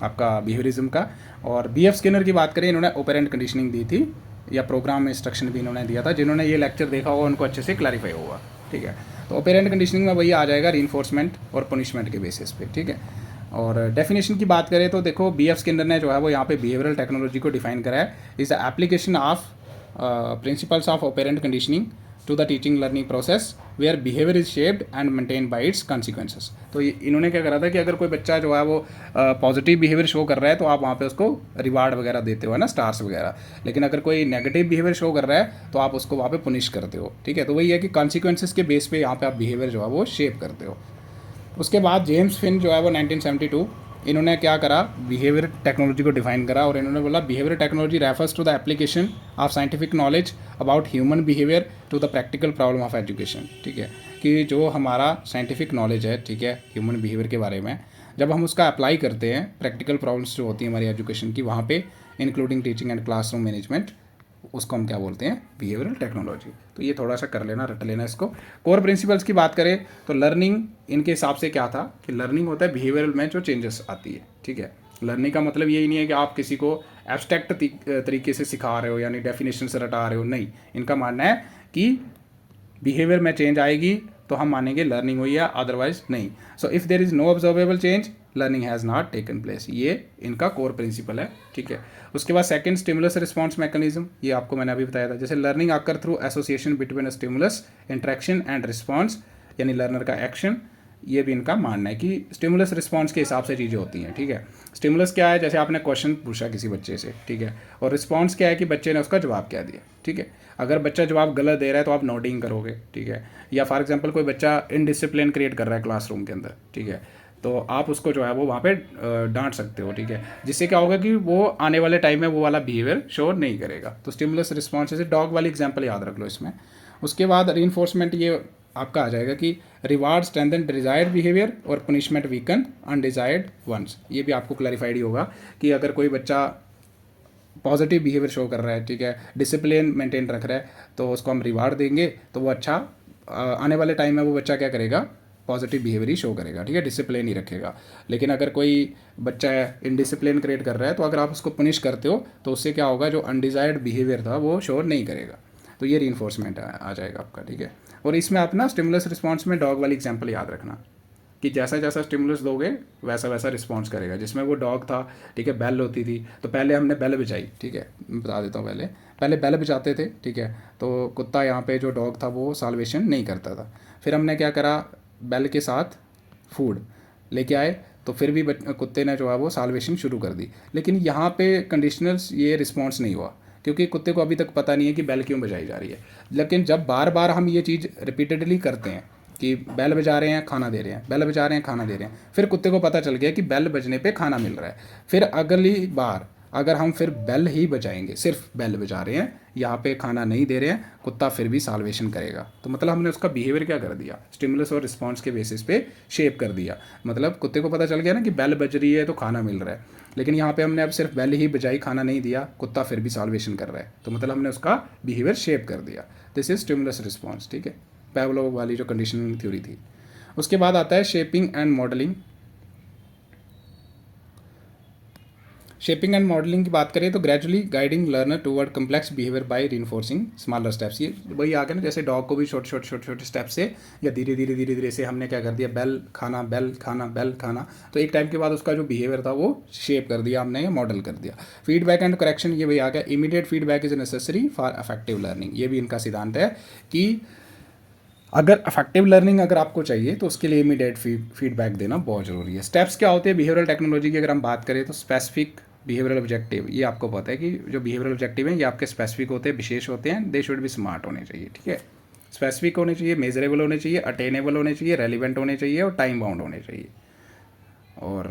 आपका बिहेवियरिज्म का। और बी.एफ. स्किनर की बात करें, इन्होंने ऑपरेंट कंडीशनिंग दी थी या प्रोग्राम इंस्ट्रक्शन भी इन्होंने दिया था। जिन्होंने ये लेक्चर देखा होगा उनको अच्छे से क्लैरिफाई होगा, ठीक है। तो ऑपरेंट कंडीशनिंग में वही आ जाएगा, रीइंफोर्समेंट और पनिशमेंट के बेसिस पे, ठीक है। और डेफिनेशन की बात करें तो देखो बी.एफ. स्किनर ने जो है वो यहाँ पे बिहेवियरल टेक्नोलॉजी को डिफाइन करा है, is the application of principles of operant conditioning to the teaching learning process where behaviour is shaped and maintain by its consequences. तो इन्होंने क्या करा था कि अगर कोई बच्चा जो है वो पॉजिटिव बिहेवियर शो कर रहा है तो आप वहाँ पे उसको रिवार्ड वगैरह देते हो, है ना, स्टार्स वगैरह। लेकिन अगर कोई नेगेटिव बिहेवियर शो कर रहा है तो आप उसको वहाँ पे पुनिश करते हो, ठीक है। तो वही है कि कॉन्सिक्वेंसेस के बेस पे यहाँ पे आप बिहेवियर जो है वो शेप करते हो। उसके बाद जेम्स फिन जो है वो 1972, इन्होंने क्या करा, बिहेवियर टेक्नोलॉजी को डिफाइन करा और इन्होंने बोला behaviour technology refers to the application of scientific knowledge about human behaviour to the practical problem of education, ठीक है। कि जो हमारा साइंटिफिक नॉलेज है, ठीक है, ह्यूमन बिहेवियर के बारे में, जब हम उसका अप्लाई करते हैं प्रैक्टिकल प्रॉब्लम्स जो होती हैं हमारी एजुकेशन की, वहाँ पे including teaching and classroom management, उसको हम क्या बोलते हैं, बिहेवियरल टेक्नोलॉजी। तो ये थोड़ा सा कर लेना, रट लेना इसको। कोर प्रिंसिपल्स की बात करें तो लर्निंग इनके हिसाब से क्या था कि लर्निंग होता है बिहेवियरल में जो चेंजेस आती है, ठीक है, लर्निंग का मतलब यही नहीं है कि आप किसी को एब्स्ट्रैक्ट तरीके से सिखा रहे हो यानी डेफिनेशन से रटा रहे हो, नहीं। इनका मानना है कि बिहेवियर में चेंज आएगी तो हम मानेंगे लर्निंग हुई है, अदरवाइज नहीं। So if there is no observable change learning has not taken place, ये इनका कोर प्रिंसिपल है, ठीक है। उसके बाद सेकंड स्टिमुलस रिस्पॉन्स मैकेनिज्म, ये आपको मैंने अभी बताया था। जैसे लर्निंग आकर through association between a stimulus, interaction and response, यानी लर्नर का एक्शन, ये भी इनका मानना है कि स्टिमुलस रिस्पॉन्स के हिसाब से चीज़ें होती हैं, ठीक है। स्टिमुलस क्या है, जैसे आपने क्वेश्चन पूछा किसी बच्चे से, ठीक है, और रिस्पॉन्स क्या है कि बच्चे ने उसका जवाब क्या दिया, ठीक है। अगर बच्चा जवाब गलत दे रहा है तो आप नोटिंग करोगे, ठीक है। या फॉर एग्जांपल कोई बच्चा इनडिसिप्लिन क्रिएट कर रहा है क्लासरूम के अंदर, ठीक है, तो आप उसको जो है वो वहाँ पे डांट सकते हो, ठीक है। जिससे क्या होगा कि वो आने वाले टाइम में वो वाला बिहेवियर शो नहीं करेगा। तो स्टिमुलस रिस्पॉन्स, जैसे डॉग वाली एग्जाम्पल याद रख लो इसमें। उसके बाद रीइंफोर्समेंट, ये आपका आ जाएगा कि रिवार्ड स्ट्रेंथन डिजायर्ड बिहेवियर और पनिशमेंट वीकन अनडिजायर्ड वंस। ये भी आपको क्लैरिफाइड ही होगा कि अगर कोई बच्चा पॉजिटिव बिहेवियर शो कर रहा है, ठीक है, डिसिप्लिन मेंटेन रख रहा है, तो उसको हम रिवार्ड देंगे तो वो अच्छा आने वाले टाइम में वो बच्चा क्या करेगा, पॉजिटिव बिहेवियर ही शो करेगा, ठीक है, डिसिप्लिन ही रखेगा। लेकिन अगर कोई बच्चा इनडिसिप्लिन क्रिएट कर रहा है तो अगर आप उसको पनिश करते हो तो उससे क्या होगा, जो अनडिजायर्ड बिहेवियर था वो शो नहीं करेगा। तो ये रीइंफोर्समेंट आ जाएगा आपका, ठीक है। और इसमें आप ना स्टिमुलस रिस्पॉन्स में डॉग वाली एग्जांपल याद रखना कि जैसा जैसा स्टिमुलस दोगे वैसा वैसा रिस्पॉन्स करेगा। जिसमें वो डॉग था, ठीक है, बेल होती थी, तो पहले हमने बेल बजाई, ठीक है, मैं बता देता हूँ, पहले बेल बजाते थे, ठीक है। तो कुत्ता यहाँ पे जो डॉग था वो साल्वेशन नहीं करता था। फिर हमने क्या करा, बेल के साथ फूड लेके आए, तो फिर भी कुत्ते ने जो है वो साल्वेशन शुरू कर दी। लेकिन यहाँ पे कंडीशनल्स ये रिस्पॉन्स नहीं हुआ क्योंकि कुत्ते को अभी तक पता नहीं है कि बेल क्यों बजाई जा रही है। लेकिन जब बार बार हम ये चीज़ रिपीटेडली करते हैं कि बेल बजा रहे हैं खाना दे रहे हैं, बेल बजा रहे हैं खाना दे रहे हैं, फिर कुत्ते को पता चल गया कि बेल बजने पे खाना मिल रहा है। फिर अगली बार अगर हम फिर बेल ही बजाएंगे, सिर्फ बेल बजा रहे हैं, यहाँ पे खाना नहीं दे रहे हैं, कुत्ता फिर भी साल्वेशन करेगा। तो मतलब हमने उसका बिहेवियर क्या कर दिया, स्टिमुलस और रिस्पॉन्स के बेसिस पे शेप कर दिया। मतलब कुत्ते को पता चल गया ना कि बेल बज रही है तो खाना मिल रहा है, लेकिन यहाँ पे हमने अब सिर्फ बेल ही बजाई, खाना नहीं दिया, कुत्ता फिर भी साल्वेशन कर रहा है। तो मतलब हमने उसका बिहेवियर शेप कर दिया। दिस इज स्टिमुलस रिस्पॉन्स, ठीक है, पैवलोव वाली जो कंडीशनिंग थ्योरी थी। उसके बाद आता है shaping and modelling. Shaping and modelling की बात करें तो gradually guiding learner toward complex behaviour by reinforcing smaller steps. ये वही आ गया ना, जैसे डॉग को भी छोटे छोटे स्टेप से या धीरे धीरे से हमने क्या कर दिया, बेल खाना बेल खाना बेल खाना, तो एक टाइम के बाद उसका जो बिहेवियर था वो शेप कर दिया हमने, या मॉडल कर दिया। फीडबैक एंड करेक्शन, ये वही आ गया, immediate feedback is necessary for effective learning. ये भी इनका सिद्धांत है कि अगर इफेक्टिव लर्निंग अगर आपको चाहिए तो उसके लिए इमीडिएट फीडबैक देना बहुत ज़रूरी है। स्टेप्स क्या होते हैं बिहेवियरल टेक्नोलॉजी की अगर हम बात करें तो स्पेसिफिक बिहेवियरल ऑब्जेक्टिव, ये आपको पता है कि जो बिहेवियरल ऑब्जेक्टिव हैं ये आपके स्पेसिफिक होते हैं, विशेष होते हैं, दे शुड बी स्मार्ट होने चाहिए, ठीक है। स्पेसिफिक होने चाहिए, मेजरेबल होने चाहिए, अटेनेबल होने चाहिए, रेलिवेंट होने चाहिए और टाइम बाउंड होने चाहिए। और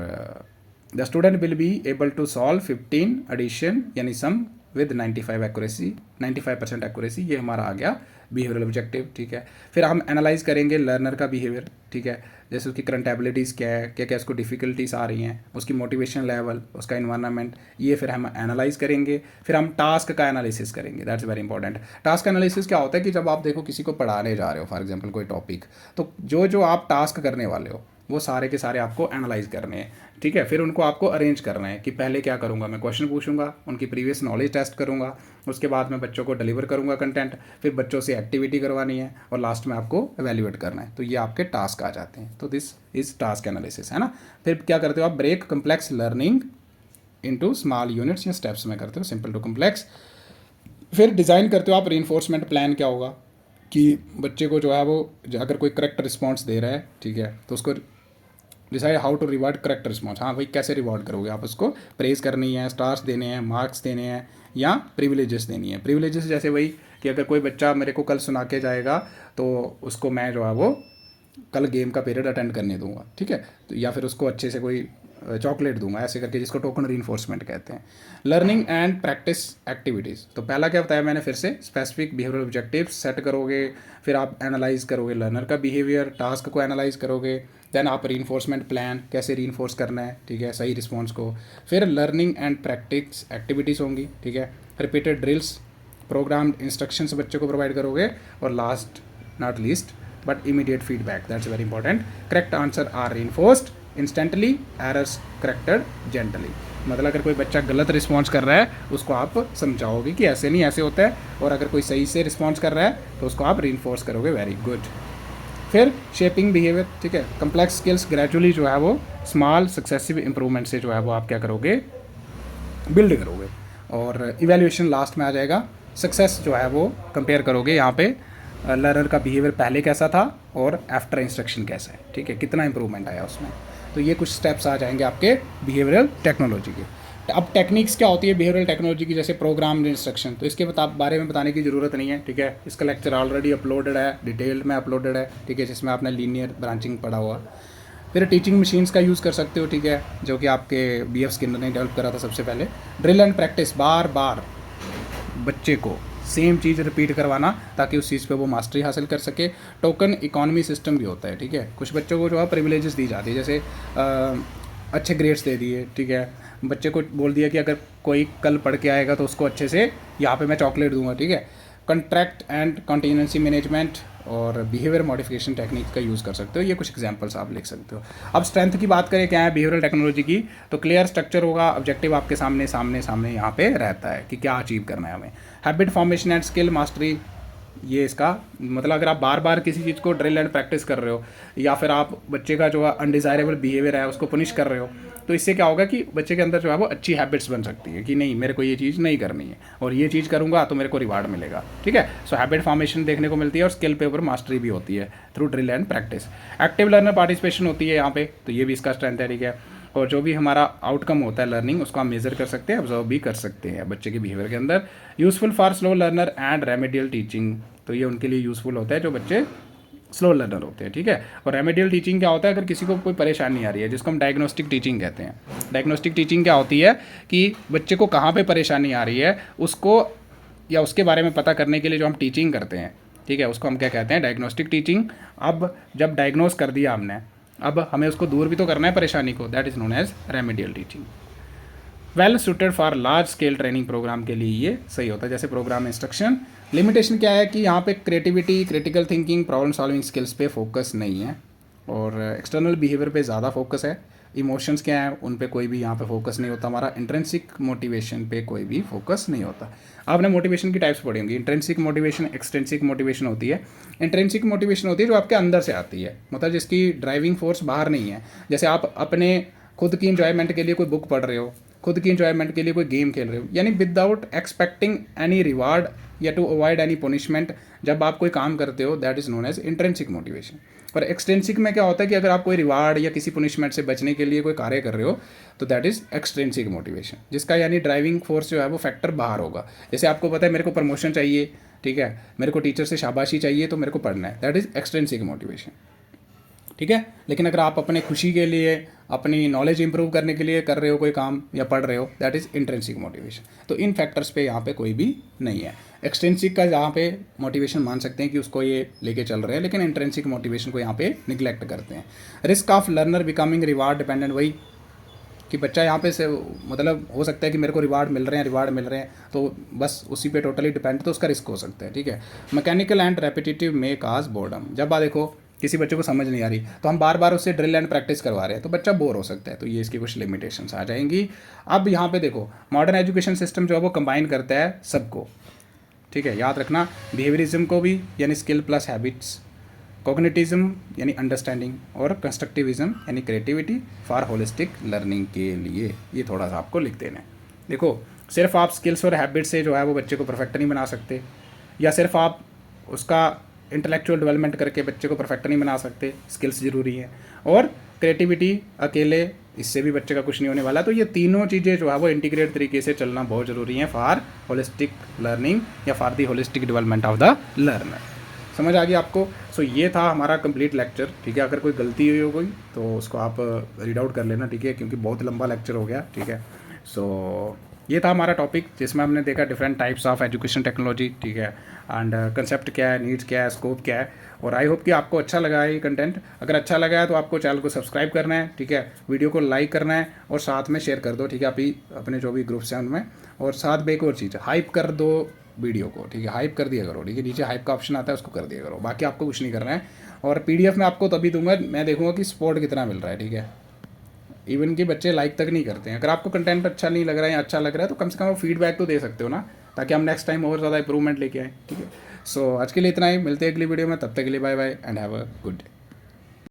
the student will be able to solve 15 addition यानी सम विद 95 एक्यूरेसी, 95% एक्यूरेसी, ये हमारा आ गया बिहेवियरल ऑब्जेक्टिव, ठीक है। फिर हम एनालाइज करेंगे लर्नर का बिहेवियर, ठीक है, जैसे उसकी करंट एबिलिटीज़ क्या है, क्या क्या उसको डिफ़िकल्टीज आ रही हैं, उसकी मोटिवेशन लेवल, उसका इन्वायरमेंट, ये फिर हम एनालाइज करेंगे। फिर हम टास्क का एनालिसिस करेंगे, that's very important. Task analysis क्या होता है कि जब आप देखो किसी को पढ़ाने जा रहे हो फॉर एग्जाम्पल कोई टॉपिक, तो जो आप टास्क करने वाले हो वो सारे के सारे आपको एनालाइज करने हैं, ठीक है। फिर उनको आपको अरेंज करना है कि पहले क्या करूँगा, मैं क्वेश्चन पूछूंगा, उनकी प्रीवियस नॉलेज टेस्ट करूँगा, उसके बाद मैं बच्चों को डिलीवर करूँगा कंटेंट, फिर बच्चों से एक्टिविटी करवानी है और लास्ट में आपको एवेल्युएट करना है। तो ये आपके टास्क आ जाते हैं। तो दिस इज टास्क एनालिसिस, है ना। फिर क्या करते हो आप, break complex learning into small units या स्टेप्स में करते हो, सिंपल टू कम्प्लेक्स। फिर डिज़ाइन करते हो आप रीइंफोर्समेंट प्लान, क्या होगा कि बच्चे को जो है वो अगर कोई करेक्ट रिस्पॉन्स दे रहा है, ठीक है, तो उसको decide how to reward correct response. हाँ भाई, कैसे रिवार्ड करोगे आप उसको, प्रेज करनी है, स्टार्स देने हैं, मार्क्स देने हैं, या प्रिविलेजेस देनी है। प्रिविलेजेस जैसे वही कि अगर कोई बच्चा मेरे को कल सुना के जाएगा तो उसको मैं जो है वो कल गेम का पीरियड अटेंड करने दूंगा, ठीक है, तो या फिर उसको अच्छे से कोई चॉकलेट दूंगा, ऐसे करके, जिसको टोकन रीइंफोर्समेंट कहते हैं। लर्निंग एंड प्रैक्टिस एक्टिविटीज़, तो पहला क्या बताया मैंने फिर से, स्पेसिफिक बिहेवियरल ऑब्जेक्टिव्स सेट करोगे, फिर आप एनालाइज करोगे लर्नर का बिहेवियर, टास्क को एनालाइज करोगे, देन आप रीइंफोर्समेंट प्लान कैसे रीइंफोर्स करना है, ठीक है, सही रिस्पॉन्स को। फिर लर्निंग एंड प्रैक्टिस एक्टिविटीज़ होंगी, ठीक है, रिपीटेड ड्रिल्स, प्रोग्राम्ड इंस्ट्रक्शंस बच्चों को प्रोवाइड करोगे, और last not least but immediate feedback, that's very important. Correct answer are reinforced instantly, errors corrected gently. मतलब अगर कोई बच्चा गलत रिस्पॉन्स कर रहा है उसको आप समझाओगे कि ऐसे नहीं ऐसे होता है, और अगर कोई सही से रिस्पॉन्स कर रहा है तो उसको आप रीइंफोर्स करोगे, वेरी गुड। फिर शेपिंग बिहेवियर, ठीक है, कम्प्लेक्स स्किल्स ग्रेजुअली जो है वो स्मॉल सक्सेसिव इंप्रूवमेंट से जो है वो आप क्या करोगे, बिल्ड करोगे। और इवैल्यूएशन लास्ट में आ जाएगा। सक्सेस जो है वो कंपेयर करोगे यहाँ पे लर्नर का बिहेवियर पहले कैसा था और आफ्टर इंस्ट्रक्शन कैसा है, ठीक है, कितना इंप्रूवमेंट आया उसमें। तो ये कुछ स्टेप्स आ जाएंगे आपके बिहेवियरल टेक्नोलॉजी के। अब टेक्निक्स क्या होती है बिहेवियरल टेक्नोलॉजी की, जैसे प्रोग्राम इंस्ट्रक्शन, तो इसके बारे में बताने की ज़रूरत नहीं है, ठीक है। इसका लेक्चर ऑलरेडी अपलोडेड है, डिटेल्ड में अपलोडेड है, ठीक है, जिसमें आपने लीनियर ब्रांचिंग पढ़ा हुआ। फिर टीचिंग मशीन्स का यूज़ कर सकते हो, ठीक है, जो कि आपके BF स्किनर ने डेवलप करा था सबसे पहले। ड्रिल एंड प्रैक्टिस, बार बार बच्चे को सेम चीज़ रिपीट करवाना ताकि उस चीज़ पे वो मास्टरी हासिल कर सके। टोकन इकोनॉमी सिस्टम भी होता है, ठीक है, कुछ बच्चों को जो है प्रिविलेजेस दी जाती है, जैसे अच्छे ग्रेड्स दे दिए, ठीक है, बच्चे को बोल दिया कि अगर कोई कल पढ़ के आएगा तो उसको अच्छे से यहाँ पे मैं चॉकलेट दूंगा, ठीक है। कंट्रैक्ट एंड कंटिन्यूंसी मैनेजमेंट और बिहेवियर मॉडिफिकेशन टेक्निक का यूज़ कर सकते हो, ये कुछ एग्जांपल्स आप लिख सकते हो। अब स्ट्रेंथ की बात करें क्या है बिहेवियरल टेक्नोलॉजी की, तो क्लियर स्ट्रक्चर होगा, ऑब्जेक्टिव आपके सामने सामने सामने यहाँ पे रहता है कि क्या अचीव करना है हमें। Habit formation and skill mastery, ये इसका मतलब अगर आप बार बार किसी चीज़ को ड्रिल एंड प्रैक्टिस कर रहे हो, या फिर आप बच्चे का जो अनडिज़ायरेबल बिहेवियर है उसको पनिश कर रहे हो, तो इससे क्या होगा कि बच्चे के अंदर जो है वो अच्छी हैबिट्स बन सकती है कि नहीं मेरे को ये चीज़ नहीं करनी है और ये चीज़ करूँगा तो मेरे को रिवार्ड मिलेगा, ठीक है। सो हैबिट फॉर्मेशन देखने को मिलती है और स्किल पे ऊपर मास्टरी भी होती है through drill and practice. Active learner participation होती है यहाँ पे, तो ये भी इसका स्ट्रेंथ है, ठीक है। और जो भी हमारा आउटकम होता है लर्निंग उसको हम मेजर कर सकते हैं, ऑब्जर्व भी कर सकते हैं बच्चे के बिहेवियर के अंदर। Useful for slow learner and remedial teaching, तो ये उनके लिए यूज़फुल होता है जो बच्चे स्लो लर्नर होते हैं, ठीक है। और रेमेडियल टीचिंग क्या होता है, अगर किसी को कोई परेशानी आ रही है, जिसको हम डायग्नोस्टिक टीचिंग कहते हैं। डायग्नोस्टिक टीचिंग क्या होती है कि बच्चे को कहाँ पे परेशानी आ रही है उसको या उसके बारे में पता करने के लिए जो हम टीचिंग करते हैं, ठीक है, उसको हम क्या कहते हैं, डायग्नोस्टिक टीचिंग। अब जब डायग्नोस कर दिया हमने, अब हमें उसको दूर भी तो करना है परेशानी को, that is known as remedial teaching. Well suited for large scale training program के लिए ये सही होता है, जैसे प्रोग्राम इंस्ट्रक्शन। लिमिटेशन क्या है कि यहाँ पे creativity, critical thinking, problem solving skills पे फोकस नहीं है, और एक्सटर्नल बिहेवियर पे ज़्यादा फोकस है। इमोशंस क्या है उन पे कोई भी यहाँ पे फोकस नहीं होता हमारा। इंट्रिंसिक मोटिवेशन पे कोई भी फोकस नहीं होता। आपने मोटिवेशन की टाइप्स पढ़ी होंगी, इंट्रिंसिक मोटिवेशन, एक्सट्रिंसिक मोटिवेशन होती है। इंट्रिंसिक मोटिवेशन होती है जो आपके अंदर से आती है, मतलब जिसकी ड्राइविंग फोर्स बाहर नहीं है। जैसे आप अपने खुद की इंजॉयमेंट के लिए कोई बुक पढ़ रहे हो, खुद की इंजॉयमेंट के लिए कोई गेम खेल रहे हो, यानी विदाउट एक्सपेक्टिंग एनी रिवार्ड या टू अवॉइड एनी पनिशमेंट जब आप कोई काम करते हो, that is known as intrinsic motivation. और एक्सट्रिंसिक में क्या होता है कि अगर आप कोई रिवार्ड या किसी पनिशमेंट से बचने के लिए कोई कार्य कर रहे हो तो दैट इज़ एक्सट्रिंसिक मोटिवेशन, जिसका यानी ड्राइविंग फोर्स जो है वो फैक्टर बाहर होगा। जैसे आपको पता है मेरे को प्रमोशन चाहिए, ठीक है, मेरे को टीचर से शाबाशी चाहिए तो मेरे को पढ़ना है, दैट इज़ एक्सट्रिंसिक मोटिवेशन, ठीक है। लेकिन अगर आप अपने खुशी के लिए, अपनी नॉलेज इंप्रूव करने के लिए कर रहे हो कोई काम या पढ़ रहे हो, दैट इज़ इंट्रिंसिक मोटिवेशन। तो इन फैक्टर्स पे यहाँ पे कोई भी नहीं है। एक्सट्रिंसिक का यहाँ पे मोटिवेशन मान सकते हैं कि उसको ये लेके चल रहे हैं, लेकिन इंट्रिंसिक मोटिवेशन को यहाँ पे निगलेक्ट करते हैं। Risk of learner becoming reward dependent, वही कि बच्चा यहाँ पे से मतलब हो सकता है कि मेरे को रिवार्ड मिल रहे हैं तो बस उसी पे टोटली डिपेंड, तो उसका रिस्क हो सकता है, ठीक है। Mechanical and repetitive may cause boredom, जब आप देखो किसी बच्चे को समझ नहीं आ रही तो हम बार बार उससे ड्रिल एंड प्रैक्टिस करवा रहे हैं तो बच्चा बोर हो सकता है, तो ये इसकी कुछ लिमिटेशंस आ जाएंगी। अब यहाँ पे देखो मॉडर्न एजुकेशन सिस्टम जो है वो कंबाइन करता है सबको, ठीक है, याद रखना, बिहेवियरिज्म को भी यानी स्किल प्लस हैबिट्स, कॉग्निटिज्म यानी अंडरस्टैंडिंग, और कंस्ट्रक्टिविज्म यानी क्रिएटिविटी फॉर होलिस्टिक लर्निंग के लिए। ये थोड़ा सा आपको लिख देना है। देखो सिर्फ आप स्किल्स और हैबिट से जो है वो बच्चे को परफेक्ट नहीं बना सकते, या सिर्फ आप उसका इंटेलेक्चुअल डेवलपमेंट करके बच्चे को परफेक्ट नहीं बना सकते, स्किल्स ज़रूरी है, और क्रिएटिविटी अकेले इससे भी बच्चे का कुछ नहीं होने वाला। तो ये तीनों चीज़ें जो है वो इंटीग्रेट तरीके से चलना बहुत ज़रूरी है फॉर होलिस्टिक लर्निंग या for the holistic development of the learner. समझ आ गया आपको? सो ये था हमारा कंप्लीट लेक्चर, ठीक है। अगर कोई गलती हुई हो कोई तो उसको आप रीड आउट कर लेना, ठीक है, क्योंकि बहुत लंबा लेक्चर हो गया, ठीक है। सो ये था हमारा टॉपिक जिसमें हमने देखा different types of education technology, ठीक है, एंड कंसेप्ट क्या है, नीड्स क्या है, स्कोप क्या है, और आई होप कि आपको अच्छा लगा है ये कंटेंट। अगर अच्छा लगा है तो आपको चैनल को सब्सक्राइब करना है, ठीक है, वीडियो को लाइक करना है और साथ में शेयर कर दो, ठीक है, अभी अपने जो भी ग्रुप्स हैं उनमें। और साथ में एक और चीज़, हाइप कर दो वीडियो को, ठीक है, हाइप कर दिया करो, ठीक है, नीचे हाइप का ऑप्शन आता है उसको कर दिया करो, बाकी आपको कुछ नहीं करना है। और PDF में आपको तभी दूंगा, मैं देखूंगा कि सपोर्ट कितना मिल रहा है, ठीक है। इवन कि बच्चे लाइक तक नहीं करते हैं। अगर आपको कंटेंट अच्छा नहीं लग रहा है या अच्छा लग रहा है तो कम से कम फीडबैक तो दे सकते हो ना, ताकि हम नेक्स्ट टाइम और ज़्यादा इंप्रूवमेंट लेके आएँ, ठीक है। सो आज के लिए इतना ही, मिलते हैं अगली वीडियो में, तब तक के लिए bye bye and have a good day.